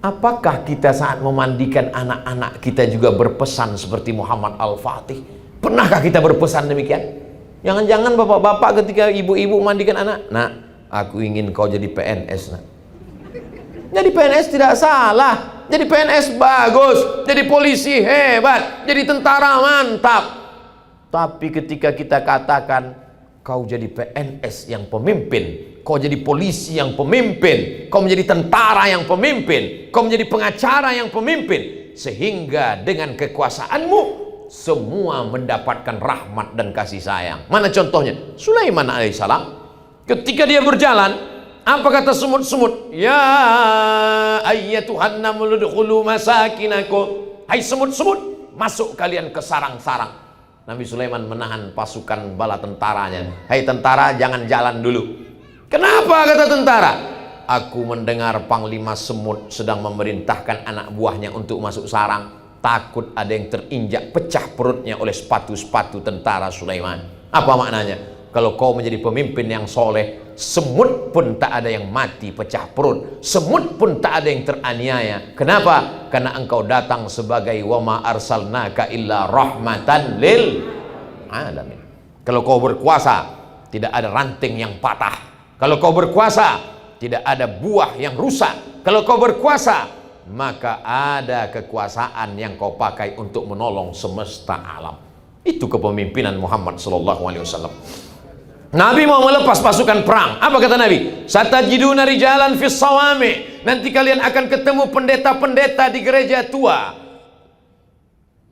Apakah kita saat memandikan anak-anak kita juga berpesan seperti Muhammad Al-Fatih? Pernahkah kita berpesan demikian? Jangan-jangan bapak-bapak ketika ibu-ibu mandikan anak, nak, aku ingin kau jadi PNS, nak. Jadi PNS tidak salah, jadi PNS bagus, jadi polisi hebat, jadi tentara mantap. Tapi ketika kita katakan kau jadi PNS yang pemimpin, kau jadi polisi yang pemimpin, kau menjadi tentara yang pemimpin, kau menjadi pengacara yang pemimpin, sehingga dengan kekuasaanmu semua mendapatkan rahmat dan kasih sayang. Mana contohnya? Sulaiman alaihissalam ketika dia berjalan, apa kata semut-semut? Ya ayyatuhan namlu udkhulu masakinakum. Hai semut-semut, masuk kalian ke sarang-sarang. Nabi Sulaiman menahan pasukan bala tentaranya. Hai tentara, jangan jalan dulu. Kenapa kata tentara? Aku mendengar Panglima Semut sedang memerintahkan anak buahnya untuk masuk sarang. Takut ada yang terinjak pecah perutnya oleh sepatu-sepatu tentara Sulaiman. Apa maknanya? Kalau kau menjadi pemimpin yang soleh, semut pun tak ada yang mati pecah perut, semut pun tak ada yang teraniaya. Kenapa? Karena engkau datang sebagai wama arsalnaka illa rahmatan lil alamin. Kalau kau berkuasa, tidak ada ranting yang patah. Kalau kau berkuasa, tidak ada buah yang rusak. Kalau kau berkuasa, maka ada kekuasaan yang kau pakai untuk menolong semesta alam. Itu kepemimpinan Muhammad sallallahu alaihi wasallam. Nabi mau melepas pasukan perang. Apa kata Nabi? Satajiduna rijalan fis sawami. Nanti kalian akan ketemu pendeta-pendeta di gereja tua.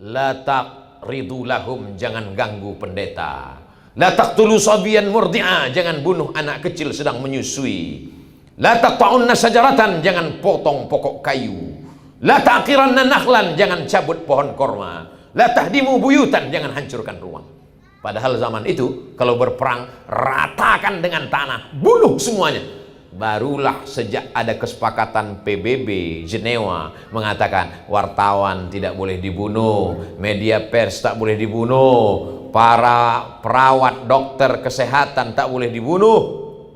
La taqridu lahum, jangan ganggu pendeta. La taqtulu sabiyan murdi'a, jangan bunuh anak kecil sedang menyusui. La taqta'unna sajaratan, jangan potong pokok kayu. La taqiranna nakhlan, jangan cabut pohon korma. La tahdimu buyutan, jangan hancurkan rumah. Padahal zaman itu kalau berperang ratakan dengan tanah, bunuh semuanya. Barulah sejak ada kesepakatan PBB Jenewa mengatakan wartawan tidak boleh dibunuh, media pers tak boleh dibunuh, para perawat dokter kesehatan tak boleh dibunuh.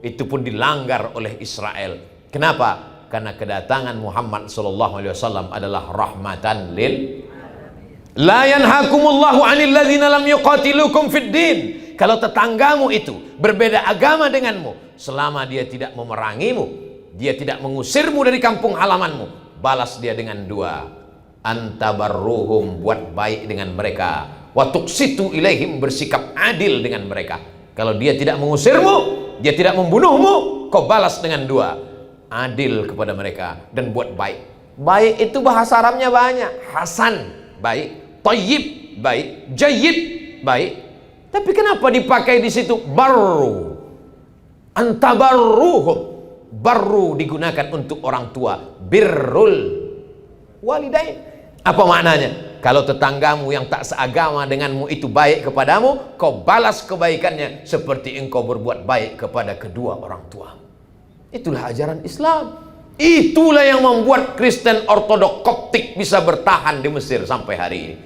Itu pun dilanggar oleh Israel. Kenapa? Karena kedatangan Muhammad SAW adalah rahmatan lil. La yanhakumullahu 'anil ladzina lam yuqatilukum fid din. Kalau tetanggamu itu berbeda agama denganmu, selama dia tidak memerangimu, dia tidak mengusirmu dari kampung halamanmu, balas dia dengan dua. Antabarruhum, buat baik dengan mereka. Wa tuqsitu ilaihim, bersikap adil dengan mereka. Kalau dia tidak mengusirmu, dia tidak membunuhmu, kau balas dengan dua. Adil kepada mereka dan buat baik. Baik itu bahasa Arabnya banyak. Hasan, baik. Tayyib, baik. Jayyid, baik. Tapi kenapa dipakai di situ barru? Antabarruhum. Barru digunakan untuk orang tua. Birrul walidain. Apa maknanya? Kalau tetanggamu yang tak seagama denganmu itu baik kepadamu, kau balas kebaikannya seperti engkau berbuat baik kepada kedua orang tua. Itulah ajaran Islam. Itulah yang membuat Kristen Ortodok Koptik bisa bertahan di Mesir sampai hari ini.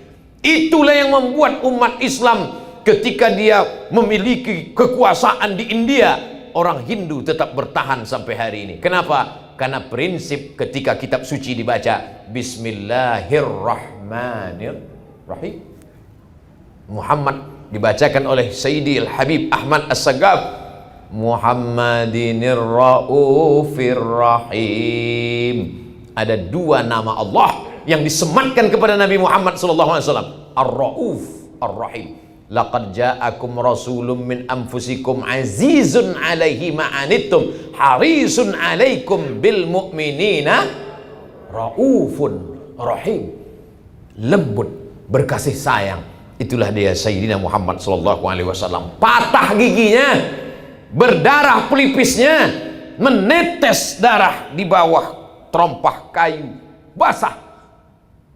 Itulah yang membuat umat Islam ketika dia memiliki kekuasaan di India, orang Hindu tetap bertahan sampai hari ini. Kenapa? Karena prinsip ketika kitab suci dibaca Bismillahirrahmanirrahim. Muhammad dibacakan oleh Sayyidi Al-Habib Ahmad As-Sagaf, Muhammadinir Raufir Rahim. Ada dua nama Allah yang disematkan kepada Nabi Muhammad SAW, Ar-Rauf, Ar-Rahim. Laqad ja'akum rasulun min anfusikum azizun alaihi ma'anittum harisun alaikum bil mu'minina raufun rahim. Lembut, berkasih sayang. Itulah dia Sayyidina Muhammad SAW. Patah giginya, berdarah pelipisnya, menetes darah di bawah terompah kayu basah.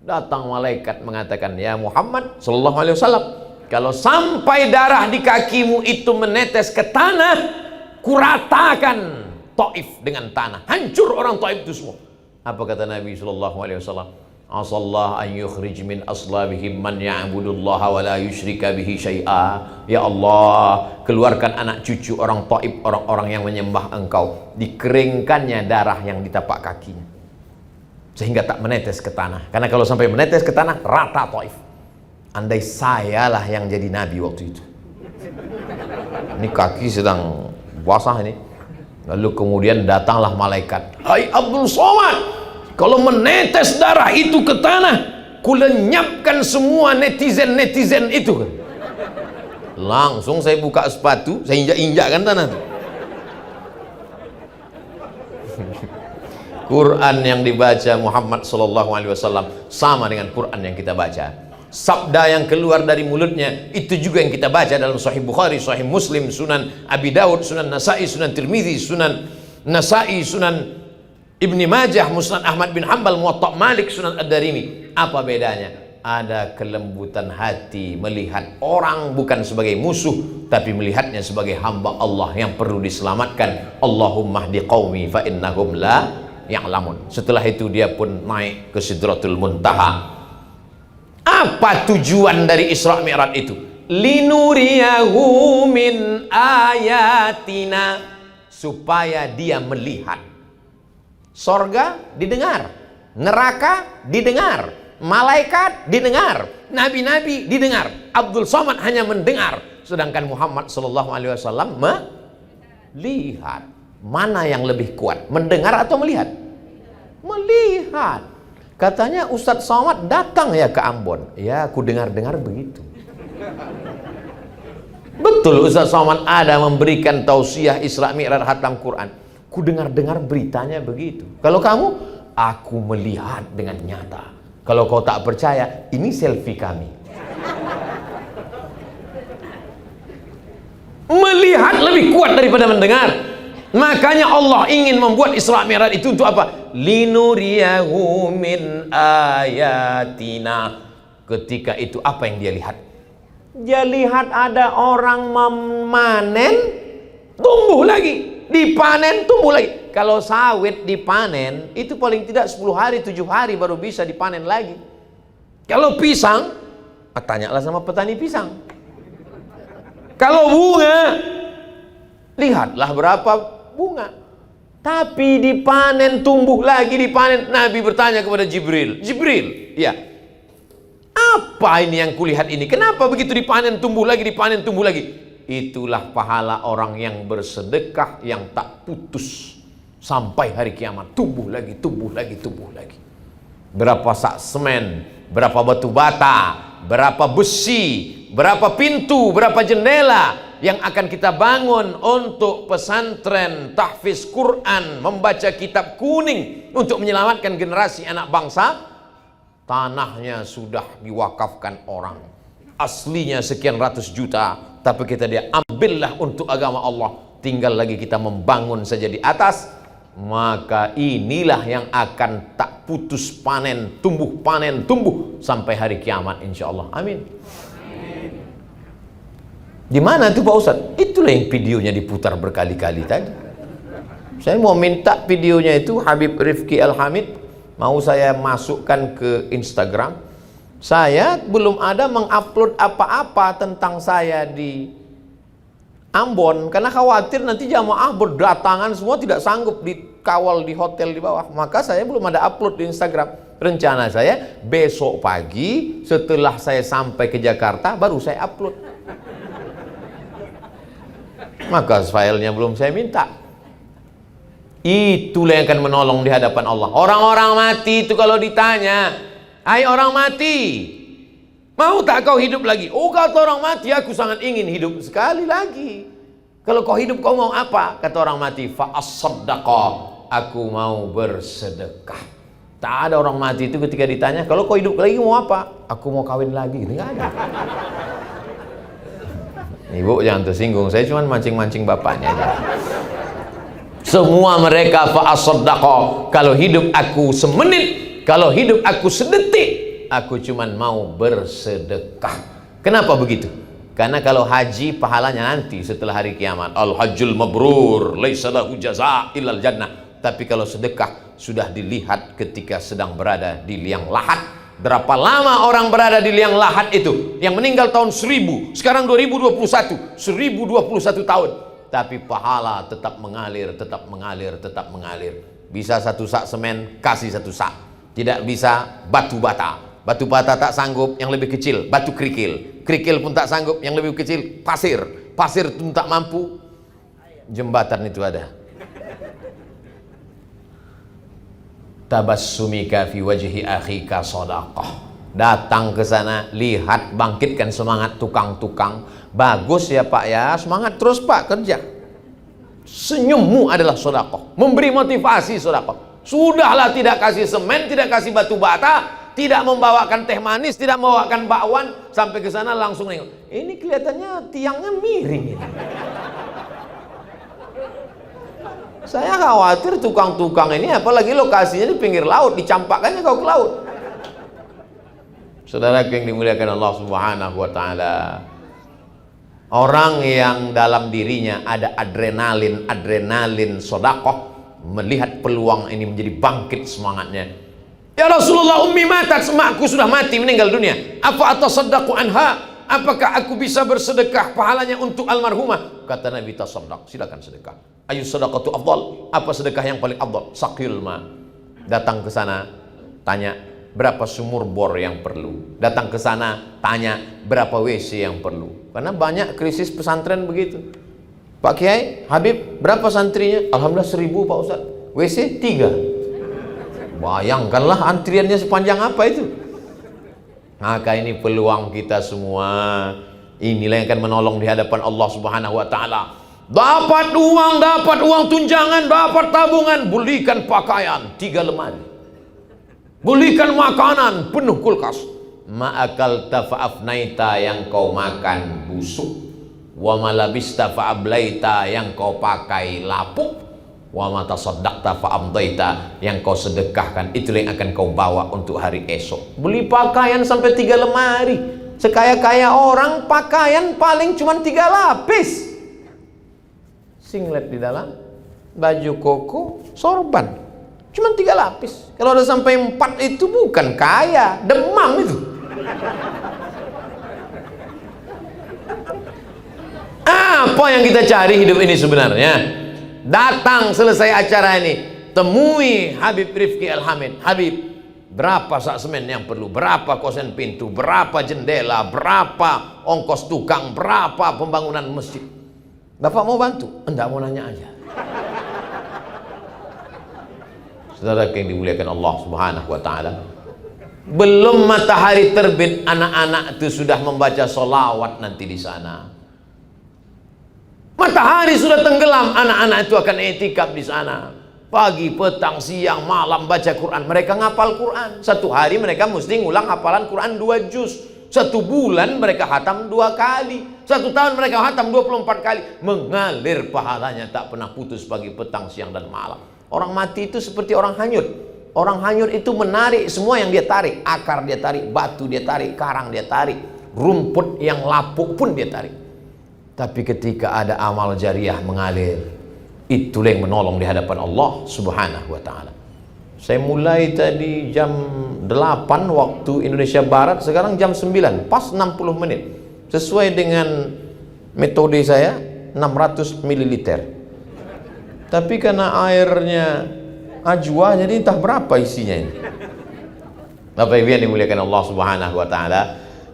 Datang malaikat mengatakan, ya Muhammad SAW, kalau sampai darah di kakimu itu menetes ke tanah, kuratakan Taif dengan tanah, hancur orang Taif itu semua. Apa kata Nabi SAW? Asallah an yukhrij min aslabihim man ya'budullaha wa la yusyrika bihi syai'a. Ya Allah, keluarkan anak cucu orang Taif, orang-orang yang menyembah Engkau, dikeringkannya darah yang di tapak kakinya sehingga tak menetes ke tanah. Karena kalau sampai menetes ke tanah, rata Taif. Andai sayalah yang jadi nabi waktu itu. Ini kaki sedang basah ini. Lalu kemudian datanglah malaikat. Hai Abdul Somad, kalau menetes darah itu ke tanah, kulenyapkan semua netizen-netizen itu. Langsung saya buka sepatu, saya injak-injakkan tanah. Quran yang dibaca Muhammad SAW sama dengan Quran yang kita baca. Sabda yang keluar dari mulutnya itu juga yang kita baca dalam Sahih Bukhari, Sahih Muslim, Sunan Abi Daud, Sunan Nasai, Sunan Tirmidzi, Sunan Nasai, Sunan Ibni Majah, Musnad Ahmad bin Hanbal, Muwatta Malik, Sunan Ad-Darimi. Apa bedanya? Ada kelembutan hati melihat orang bukan sebagai musuh, tapi melihatnya sebagai hamba Allah yang perlu diselamatkan. Allahumma hdi qaumi fa innahum la ya'lamun. Setelah itu dia pun naik ke Sidratul Muntaha. Apa tujuan dari Isra Mi'raj itu? Linuriyahu min ayatina, supaya dia melihat. Sorga didengar, neraka didengar, malaikat didengar, nabi-nabi didengar. Abdul Somad hanya mendengar, sedangkan Muhammad SAW melihat. Mana yang lebih kuat, mendengar atau melihat? Melihat. Katanya Ustadz Somad datang ya ke Ambon. Ya, aku dengar-dengar begitu. Betul, Ustadz Somad ada memberikan tausiah Isra Mi'raj khatam Quran. Ku dengar-dengar beritanya begitu. Kalau kamu, aku melihat dengan nyata. Kalau kau tak percaya, ini selfie kami. Melihat lebih kuat daripada mendengar. Makanya Allah ingin membuat Isra Mi'raj itu untuk apa? Linuriyahu min ayatina. Ketika itu apa yang dia lihat? Dia lihat ada orang memanen, tumbuh lagi, dipanen, tumbuh lagi. Kalau sawit dipanen, itu paling tidak 10 hari, 7 hari baru bisa dipanen lagi. Kalau pisang, tanyalah sama petani pisang. Kalau bunga, lihatlah berapa bunga. Tapi dipanen, tumbuh lagi, dipanen. Nabi bertanya kepada Jibril, Jibril, ya, apa ini yang kulihat ini? Kenapa begitu dipanen, tumbuh lagi, dipanen, tumbuh lagi? Itulah pahala orang yang bersedekah yang tak putus sampai hari kiamat. Tumbuh lagi, tumbuh lagi, tumbuh lagi. Berapa sak semen, berapa batu bata, berapa besi, berapa pintu, berapa jendela yang akan kita bangun untuk pesantren, tahfiz Quran, membaca kitab kuning untuk menyelamatkan generasi anak bangsa. Tanahnya sudah diwakafkan orang, aslinya sekian ratus juta, tapi kita dia ambillah untuk agama Allah. Tinggal lagi kita membangun saja di atas. Maka inilah yang akan tak putus panen, tumbuh sampai hari kiamat insyaallah. Amin. Di mana itu Pak Ustadz? Itulah yang videonya diputar berkali-kali tadi. Saya mau minta videonya itu, Habib Rifki Al-Hamid, mau saya masukkan ke Instagram. Saya belum ada mengupload apa-apa tentang saya di Ambon, karena khawatir nanti jamaah berdatangan semua tidak sanggup dikawal di hotel di bawah. Maka saya belum ada upload di Instagram. Rencana saya besok pagi setelah saya sampai ke Jakarta baru saya upload. Maka filenya belum saya minta. Itulah yang akan menolong di hadapan Allah. Orang-orang mati itu kalau ditanya, hai orang mati, mau tak kau hidup lagi? Oh, kata orang mati, aku sangat ingin hidup sekali lagi. Kalau kau hidup, kau mau apa? Kata orang mati, fa as-saddaqa, aku mau bersedekah. Tak ada orang mati itu ketika ditanya, kalau kau hidup lagi mau apa? Aku mau kawin lagi. Ini nggak ada. Ibu jangan tersinggung, saya cuma mancing-mancing bapaknya aja. Semua mereka fa as-saddaqa, kalau hidup aku semenit, kalau hidup aku sedetik, aku cuman mau bersedekah. Kenapa begitu? Karena kalau haji pahalanya nanti setelah hari kiamat. Al-hajjul mabrur laisa lahu jazaa illal jannah. Tapi kalau sedekah sudah dilihat ketika sedang berada di liang lahat. Berapa lama orang berada di liang lahat itu? Yang meninggal tahun 1000, sekarang 2021, 1021 tahun. Tapi pahala tetap mengalir, tetap mengalir, tetap mengalir. Bisa satu sak semen, kasih satu sak. Tidak bisa batu bata. Batu bata tak sanggup, yang lebih kecil batu kerikil. Kerikil pun tak sanggup, yang lebih kecil pasir. Pasir pun tak mampu, jembatan itu ada. Tabassumika fi wajhi akhika shadaqah. Datang ke sana, lihat, bangkitkan semangat tukang-tukang. Bagus ya Pak ya, semangat terus Pak kerja. Senyummu adalah sedekah, memberi motivasi sedekah. Sudahlah, tidak kasih semen, tidak kasih batu bata, tidak membawakan teh manis, tidak membawakan bakwan, sampai ke sana langsung nengok. Ini kelihatannya tiangnya miring ini. Saya khawatir tukang-tukang ini, apalagi lokasinya di pinggir laut, dicampakkannya kau ke laut. Saudara yang dimuliakan Allah Subhanahu wa taala. Orang yang dalam dirinya ada adrenalin sedekah, melihat peluang ini menjadi bangkit semangatnya. Ya Rasulullah, ummi matat, emakku sudah mati, meninggal dunia. Apa atasaddaqu anha? Apakah aku bisa bersedekah pahalanya untuk almarhumah? Kata Nabi, tasaddaq, silakan sedekah. Ayu sedekatu afdal? Apa sedekah yang paling afdal? Saqil ma. Datang ke sana, tanya berapa sumur bor yang perlu. Datang ke sana, tanya berapa WC yang perlu. Karena banyak krisis pesantren begitu. Pak Kiai, Habib, berapa santrinya? Alhamdulillah 1000 Pak Ustaz. WC 3. Bayangkanlah antriannya sepanjang apa itu. Maka ini peluang kita semua. Inilah yang akan menolong di hadapan Allah Subhanahu wa taala. Dapat uang tunjangan, dapat tabungan, belikan pakaian 3 lemari. Belikan makanan penuh kulkas. Ma'akal tafa'afnaita, yang kau makan busuk. Wa malabista fa'ablaita, yang kau pakai lapuk. Wa matasaddaqta fa'amdaita, yang kau sedekahkan, itulah yang akan kau bawa untuk hari esok. Beli pakaian sampai 3 lemari. Sekaya-kaya orang pakaian paling cuma 3 lapis. Singlet di dalam, baju koko, sorban, cuma 3 lapis. Kalau ada sampai 4 itu bukan kaya, demam itu. Apa yang kita cari hidup ini sebenarnya? Datang selesai acara ini, temui Habib Rifki Al-Hamid. Habib, berapa sak semen yang perlu? Berapa kosen pintu? Berapa jendela? Berapa ongkos tukang? Berapa pembangunan masjid? Bapak mau bantu? Enggak, mau nanya aja. Saudara yang dimuliakan Allah Subhanahu wa taala. Belum matahari terbit, anak-anak itu sudah membaca sholawat nanti di sana. Matahari sudah tenggelam, anak-anak itu akan i'tikaf di sana. Pagi, petang, siang, malam baca Quran. Mereka ngapal Quran. Satu hari mereka mesti ngulang hafalan Quran 2 juz. 1 bulan mereka hatam 2 kali. 1 tahun mereka hatam 24 kali. Mengalir pahalanya tak pernah putus pagi, petang, siang, dan malam. Orang mati itu seperti orang hanyut. Orang hanyut itu menarik semua yang dia tarik. Akar dia tarik, batu dia tarik, karang dia tarik, rumput yang lapuk pun dia tarik. Tapi ketika ada amal jariah mengalir, itulah yang menolong di hadapan Allah Subhanahu wa taala. Saya mulai tadi jam 8 waktu Indonesia Barat, sekarang jam 9, pas 60 menit. Sesuai dengan metode saya 600 ml. Tapi karena airnya ajwa, jadi entah berapa isinya ini. Bapak Ibu yang dimuliakan Allah Subhanahu wa taala,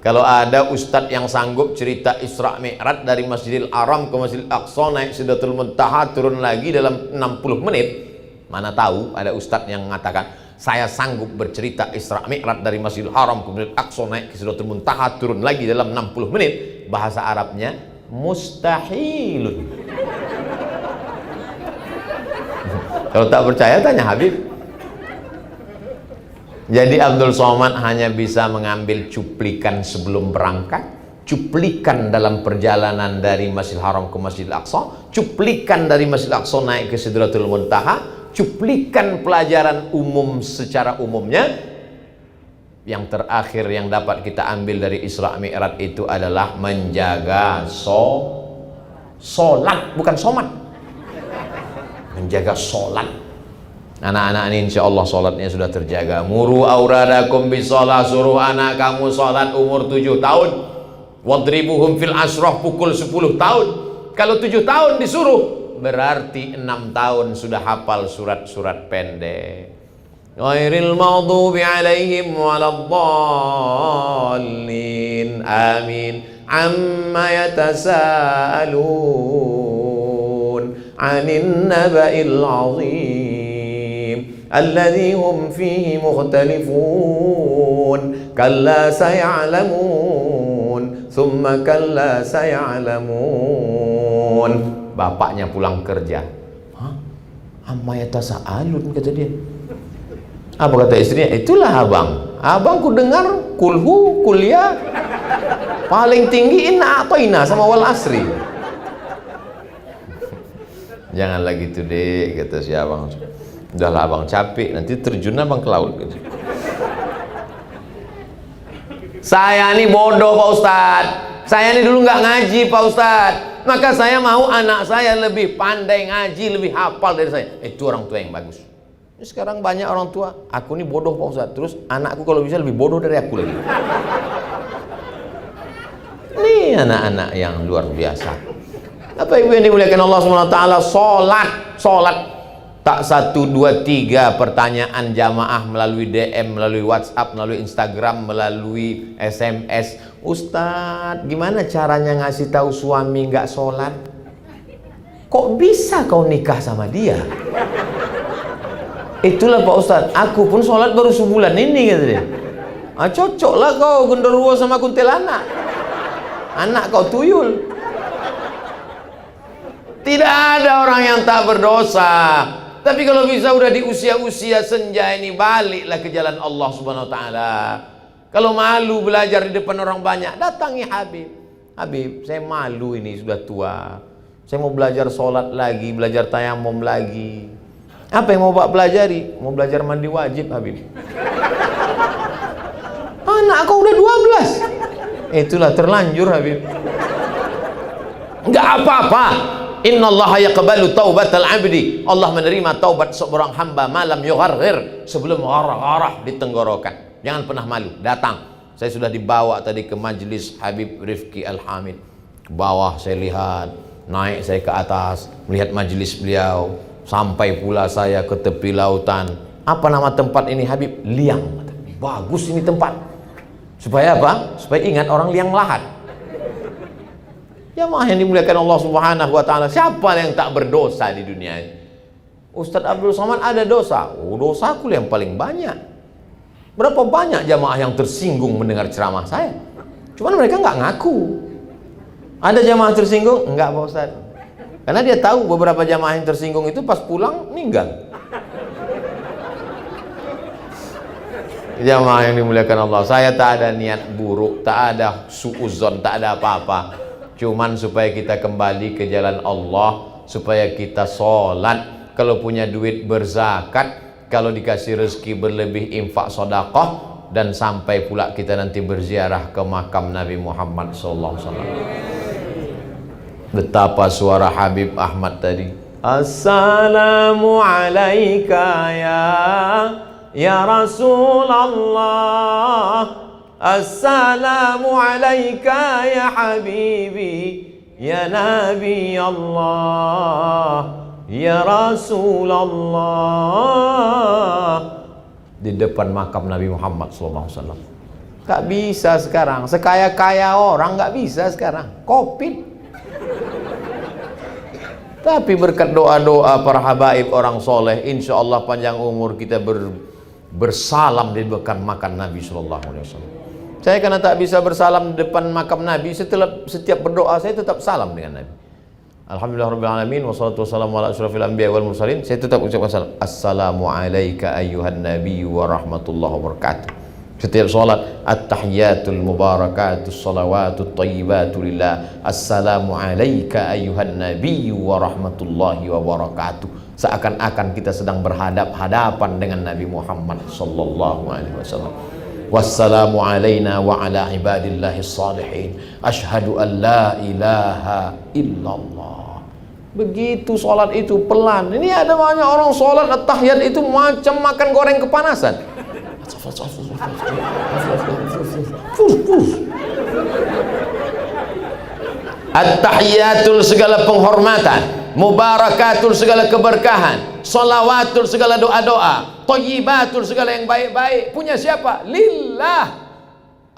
kalau ada ustadz yang sanggup cerita Isra Mi'raj dari Masjidil Haram ke Masjidil Aqsa, naik Sidratul Muntaha, turun lagi dalam 60 menit, mana tahu ada ustadz yang mengatakan saya sanggup bercerita Isra Mi'raj dari Masjidil Haram ke Masjidil Aqsa, naik ke Sidratul Muntaha, turun lagi dalam 60 menit. Bahasa Arabnya mustahilun. Kalau tak percaya tanya Habib. Jadi Abdul Somad hanya bisa mengambil cuplikan sebelum berangkat, cuplikan dalam perjalanan dari Masjidil Haram ke Masjidil Aqsa, cuplikan dari Masjidil Aqsa naik ke Sidratul Muntaha, cuplikan pelajaran umum secara umumnya. Yang terakhir yang dapat kita ambil dari Isra Mi'raj itu adalah menjaga solat, bukan somat, menjaga solat. Anak-anak ini insya Allah sholatnya sudah terjaga. Muru auradakum bisolah, suruh anak kamu sholat umur 7 tahun. Wadribuhum fil asroh, pukul 10 tahun. Kalau 7 tahun disuruh, berarti 6 tahun sudah hafal surat-surat pendek. Ghairil maghdubi alaihim waladdallin. Amin. Amma yatasaalun 'anil naba'il 'azim alladzi hum fihi mukhtalifun kalla saya'lamun thumma kalla saya'lamun. Bapaknya pulang kerja, amma yatasaalun, kata dia. Apa kata istrinya? Itulah abang ku dengar kulhu kuliah paling tinggi inna atoina sama wal asri. Janganlah gitu deh, kata si abang. Udahlah abang capek, nanti terjun abang ke laut. Saya ini bodoh Pak Ustadz, saya ini dulu nggak ngaji Pak Ustadz, maka saya mau anak saya lebih pandai ngaji, lebih hafal dari saya. Itu orang tua yang bagus. Sekarang banyak orang tua, aku ini bodoh Pak Ustadz, terus anakku kalau bisa lebih bodoh dari aku lagi. Ini anak-anak yang luar biasa. Apa Ibu yang dimuliakan Allah SWT, sholat tak 1, 2, 3 pertanyaan jamaah melalui DM, melalui WhatsApp, melalui Instagram, melalui SMS. Ustadz, gimana caranya ngasih tahu suami nggak sholat? Kok bisa kau nikah sama dia? Itulah Pak Ustadz, aku pun sholat baru sebulan ini, kata dia. Cocoklah kau genderuwo sama kuntilanak, anak kau tuyul. Tidak ada orang yang tak berdosa. Tapi kalau bisa udah di usia-usia senja ini, baliklah ke jalan Allah Subhanahu wa taala. Kalau malu belajar di depan orang banyak, datangi Habib. Habib, saya malu ini, sudah tua. Saya mau belajar sholat lagi, belajar tayamum lagi. Apa yang mau Pak pelajari? Mau belajar mandi wajib, Habib. Anak kau udah 12. Itulah terlanjur, Habib. Enggak apa-apa. Innallaha yaqbalu taubatal abdi. Allah menerima taubat seorang hamba malam yugharghir, sebelum gharah-gharah di tenggorokan. Jangan pernah malu, datang. Saya sudah dibawa tadi ke majelis Habib Rifki Al-Hamid. Ke bawah saya lihat, naik saya ke atas, melihat majelis beliau. Sampai pula saya ke tepi lautan. Apa nama tempat ini Habib? Liang. Bagus ini tempat. Supaya apa? Supaya ingat orang liang lahat. Jamaah yang dimuliakan Allah Subhanahu wa taala, siapa yang tak berdosa di dunia ini? Ustadz Abdul Somad ada dosa. Oh, dosaku yang paling banyak. Berapa banyak jamaah yang tersinggung mendengar ceramah saya? Cuman mereka nggak ngaku. Ada jamaah tersinggung? Enggak Pak Ustadz. Karena dia tahu beberapa jamaah yang tersinggung itu pas pulang meninggal. Jamaah yang dimuliakan Allah, saya tak ada niat buruk, tak ada suuzon, tak ada apa-apa. Cuman supaya kita kembali ke jalan Allah, supaya kita sholat, kalau punya duit berzakat, kalau dikasih rezeki berlebih infak sedekah, dan sampai pula kita nanti berziarah ke makam Nabi Muhammad SAW. Betapa suara Habib Ahmad tadi, Assalamu alaika ya Rasulullah. Assalamu alaika ya habibi ya Nabi Allah ya Rasulullah. Di depan makam Nabi Muhammad SAW. Gak bisa sekarang. Sekaya-kaya orang gak bisa sekarang. Covid. Tapi berkat doa-doa para habaib orang soleh, insya Allah panjang umur kita bersalam di depan makam Nabi SAW. Saya karena tak bisa bersalam di depan makam Nabi, setiap berdoa saya tetap salam dengan Nabi. Alhamdulillah Rabbil Alamin, wassalatu wassalamu ala asyrafil anbiya wal mursalin. Saya tetap ucapkan salam. Assalamu alayka ayyuhan nabiy wa rahmatullahi wa barakatuh. Setiap salat, at-tahiyatul mubarakatus salawatut thayyibatu lillah. Assalamu alayka ayyuhan nabiy wa rahmatullahi wa barakatuh. Seakan-akan kita sedang berhadap-hadapan dengan Nabi Muhammad sallallahu alaihi wasallam. Wassalamu alaina wa ala ibadillahi salihin. Ashhadu an la ilaha illallah. Begitu sholat itu pelan. Ini ada banyak orang sholat at-tahiyat itu macam makan goreng kepanasan. At-tahiyatul segala penghormatan, mubarakatul segala keberkahan, salawatul segala doa-doa, thayyibatul segala yang baik-baik. Punya siapa? Lillah.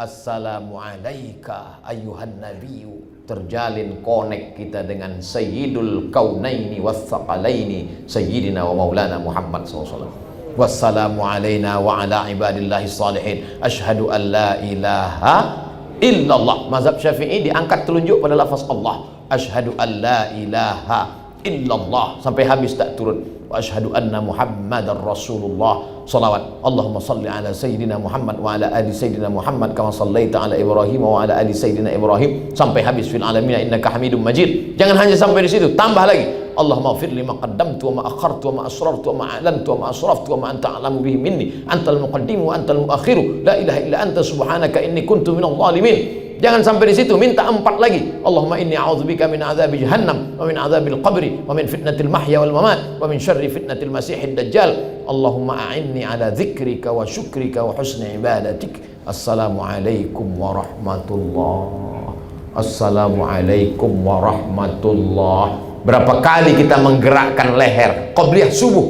Assalamu alaika ayyuhan nabiyyu. Terjalin connect kita dengan sayyidul kaunaini wathaqalaini sayyidina wa maulana Muhammad SAW. Wassalamu alaina wa ala ibadillahi salihin. Ashhadu an la ilaha illallah. Mazhab Syafi'i diangkat telunjuk pada lafaz Allah. Ashhadu an la ilaha illallah sampai habis tak turun. Wa ashhadu anna Muhammadar Rasulullah. Salawat. Allahumma salli ala sayyidina Muhammad wa ala ali sayyidina Muhammad kama sallaita ala Ibrahim wa ala ali sayyidina Ibrahim sampai habis fil alamin innaka Hamidum Majid. Jangan hanya sampai di situ, tambah lagi. Allahumma ighfir li ma qaddamtu wa ma akhartu wa ma asrartu wa ma a'lantu wa ma asraftu wa ma anta a'lamu bihi minni antal muqaddimu wa antal muakhiru la ilaha illa anta subhanaka inni kuntu minadh dhalimin. Jangan sampai di situ, minta 4 lagi. Allahumma inni a'udzubika min adzabi jahannam wa min adzabil qabri wa min fitnatil mahya wal mamat wa min syarri fitnatil masiihid dajjal. Allahumma a'inni ala dzikrika wa syukrika wa husni ibadatik. Assalamualaikum warahmatullahi. Assalamualaikum warahmatullahi. Berapa kali kita menggerakkan leher qabliyah subuh?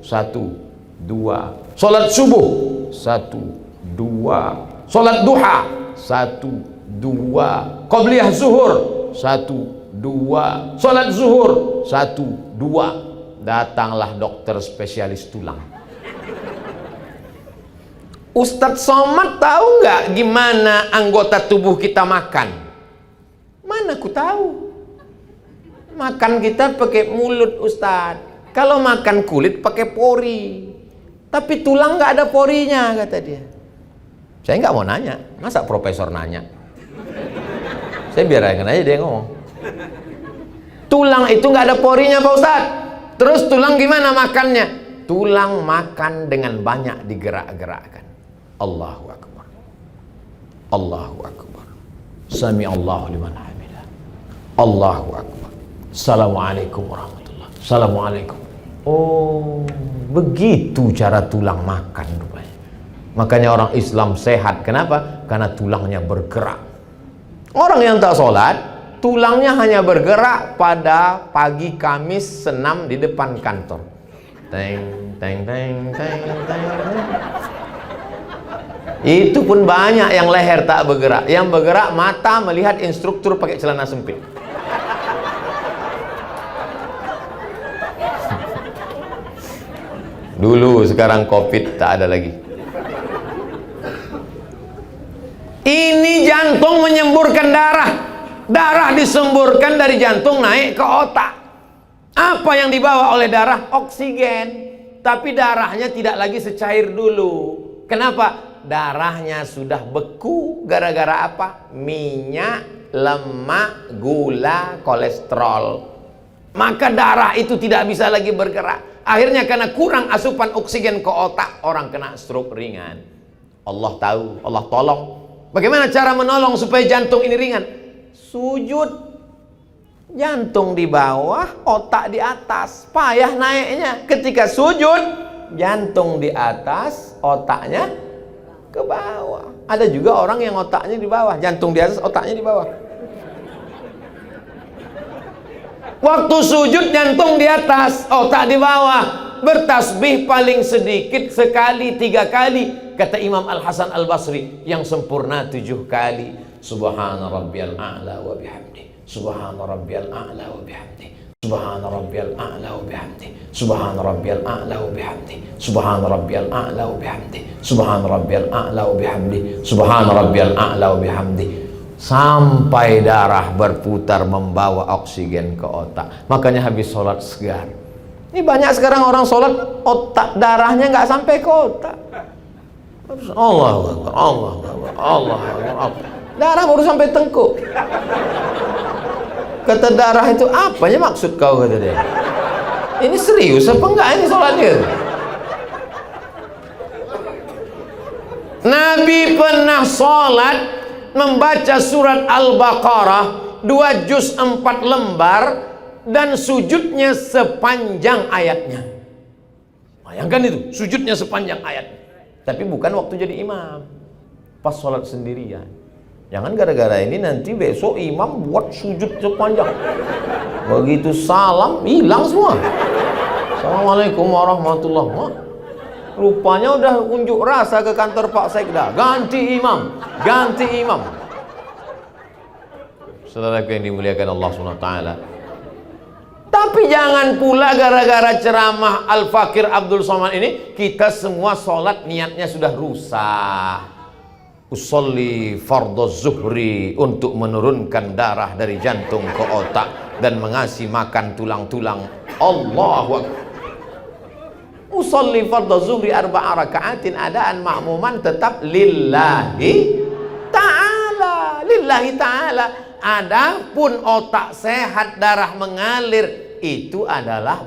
1, 2. Salat subuh 1, 2. Salat duha 1, 2. Qabliyah zuhur 1, 2. Salat zuhur 1, 2. Datanglah dokter spesialis tulang. Ustadz Somad tahu nggak gimana anggota tubuh kita makan? Mana aku tahu. Makan kita pakai mulut Ustadz. Kalau makan kulit pakai pori. Tapi tulang nggak ada porinya kata dia. Saya nggak mau nanya. Masa profesor nanya? Saya biarkan aja dia ngomong. Tulang itu nggak ada porinya Pak Ustadz. Terus tulang gimana makannya? Tulang makan dengan banyak digerak-gerakkan. Allahu Akbar. Allahu Akbar. Sami Allahu liman hamidah. Allahu Akbar. Assalamualaikum warahmatullahi. Assalamualaikum. Oh, begitu cara tulang makan rupanya. Makanya orang Islam sehat. Kenapa? Karena tulangnya bergerak. Orang yang tak sholat, tulangnya hanya bergerak pada pagi Kamis senam di depan kantor. Teng, teng, teng, teng, teng. Itu pun banyak yang leher tak bergerak. Yang bergerak mata melihat instruktur pakai celana sempit. Dulu, sekarang Covid tak ada lagi. Ini jantung menyemburkan darah. Darah disemburkan dari jantung naik ke otak. Apa yang dibawa oleh darah? Oksigen. Tapi darahnya tidak lagi secair dulu. Kenapa? Darahnya sudah beku. Gara-gara apa? Minyak, lemak, gula, kolesterol. Maka darah itu tidak bisa lagi bergerak. Akhirnya karena kurang asupan oksigen ke otak, orang kena stroke ringan. Allah tahu, Allah tolong. Bagaimana cara menolong supaya jantung ini ringan? Sujud. jantung di bawah, otak di atas, payah naiknya. Ketika sujud, jantung di atas, otaknya ke bawah. Ada juga orang yang otaknya di bawah, jantung di atas, otaknya di bawah. Waktu sujud jantung di atas, otak di bawah. Bertasbih paling sedikit sekali, 3 kali. Kata Imam Al-Hasan Al-Basri, yang sempurna 7 kali. Subhana rabbiyal a'la wa bihamdi. Subhana rabbiyal a'la wa bihamdi. Subhana rabbiyal a'la wa bihamdi. Subhana rabbiyal a'la wa bihamdi. Subhana rabbiyal a'la wa bihamdi. Subhana rabbiyal a'la wa bihamdi. Subhana rabbiyal a'la wa bihamdi. Sampai darah berputar membawa oksigen ke otak. Makanya habis sholat segar. Ini banyak sekarang orang sholat otak darahnya nggak sampai ke otak. Allah, Allah, Allah, Allah. Darah baru sampai tengkuk. Kata darah itu apanya maksud kau, kata dia. Ini serius apa enggak ini sholatnya? Nabi pernah sholat membaca surat Al-Baqarah 2 juz 4 lembar dan sujudnya sepanjang ayatnya. Bayangkan itu, sujudnya sepanjang ayat. Tapi bukan waktu jadi imam, pas sholat sendirian. Jangan gara-gara ini nanti besok imam buat sujud sepanjang. Begitu salam, hilang semua. Assalamualaikum warahmatullahi wabarakatuh. Rupanya udah unjuk rasa ke kantor Pak Sekda. Ganti imam, ganti imam. Saudaraku yang dimuliakan Allah SWT. Tapi jangan pula gara-gara ceramah Al-Fakir Abdul Somad ini kita semua sholat niatnya sudah rusak. Usolli fardhu zuhri, untuk menurunkan darah dari jantung ke otak dan mengasih makan tulang-tulang. Allahu Akbar. Usolli fardhu zuhri 4 raka'atin adaan ma'muman tetap lillahi ta'ala. Lillahi ta'ala. Adapun otak sehat, darah mengalir, itu adalah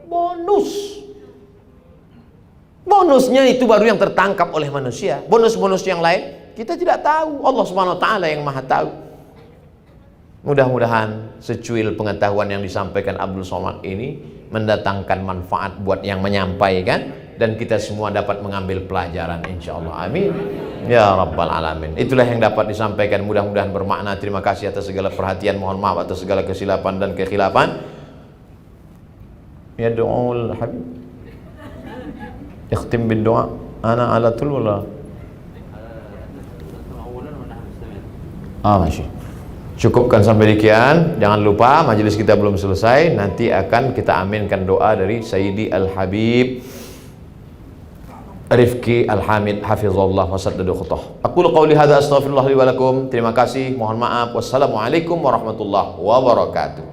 bonus. Bonusnya itu baru yang tertangkap oleh manusia. Bonus-bonus yang lain kita tidak tahu. Allah Subhanahu wa taala yang Maha tahu. Mudah-mudahan secuil pengetahuan yang disampaikan Abdul Somad ini mendatangkan manfaat buat yang menyampaikan, dan kita semua dapat mengambil pelajaran insyaallah. Amin ya rabbal alamin. Itulah yang dapat disampaikan, mudah-mudahan bermakna. Terima kasih atas segala perhatian, mohon maaf atas segala kesilapan dan kekhilafan. Ya doaul habib ikhtim bid doa ana ala tul wala masih. Cukupkan sampai demikian. Jangan lupa majelis kita belum selesai, nanti akan kita aminkan doa dari Sayyidi Al-Habib Rifki Al-Hamid hafizallah wa saddada khutah. Aqulu qawli hadza astaghfirullah li wa lakum. Terima kasih, mohon maaf. Wassalamualaikum warahmatullahi wabarakatuh.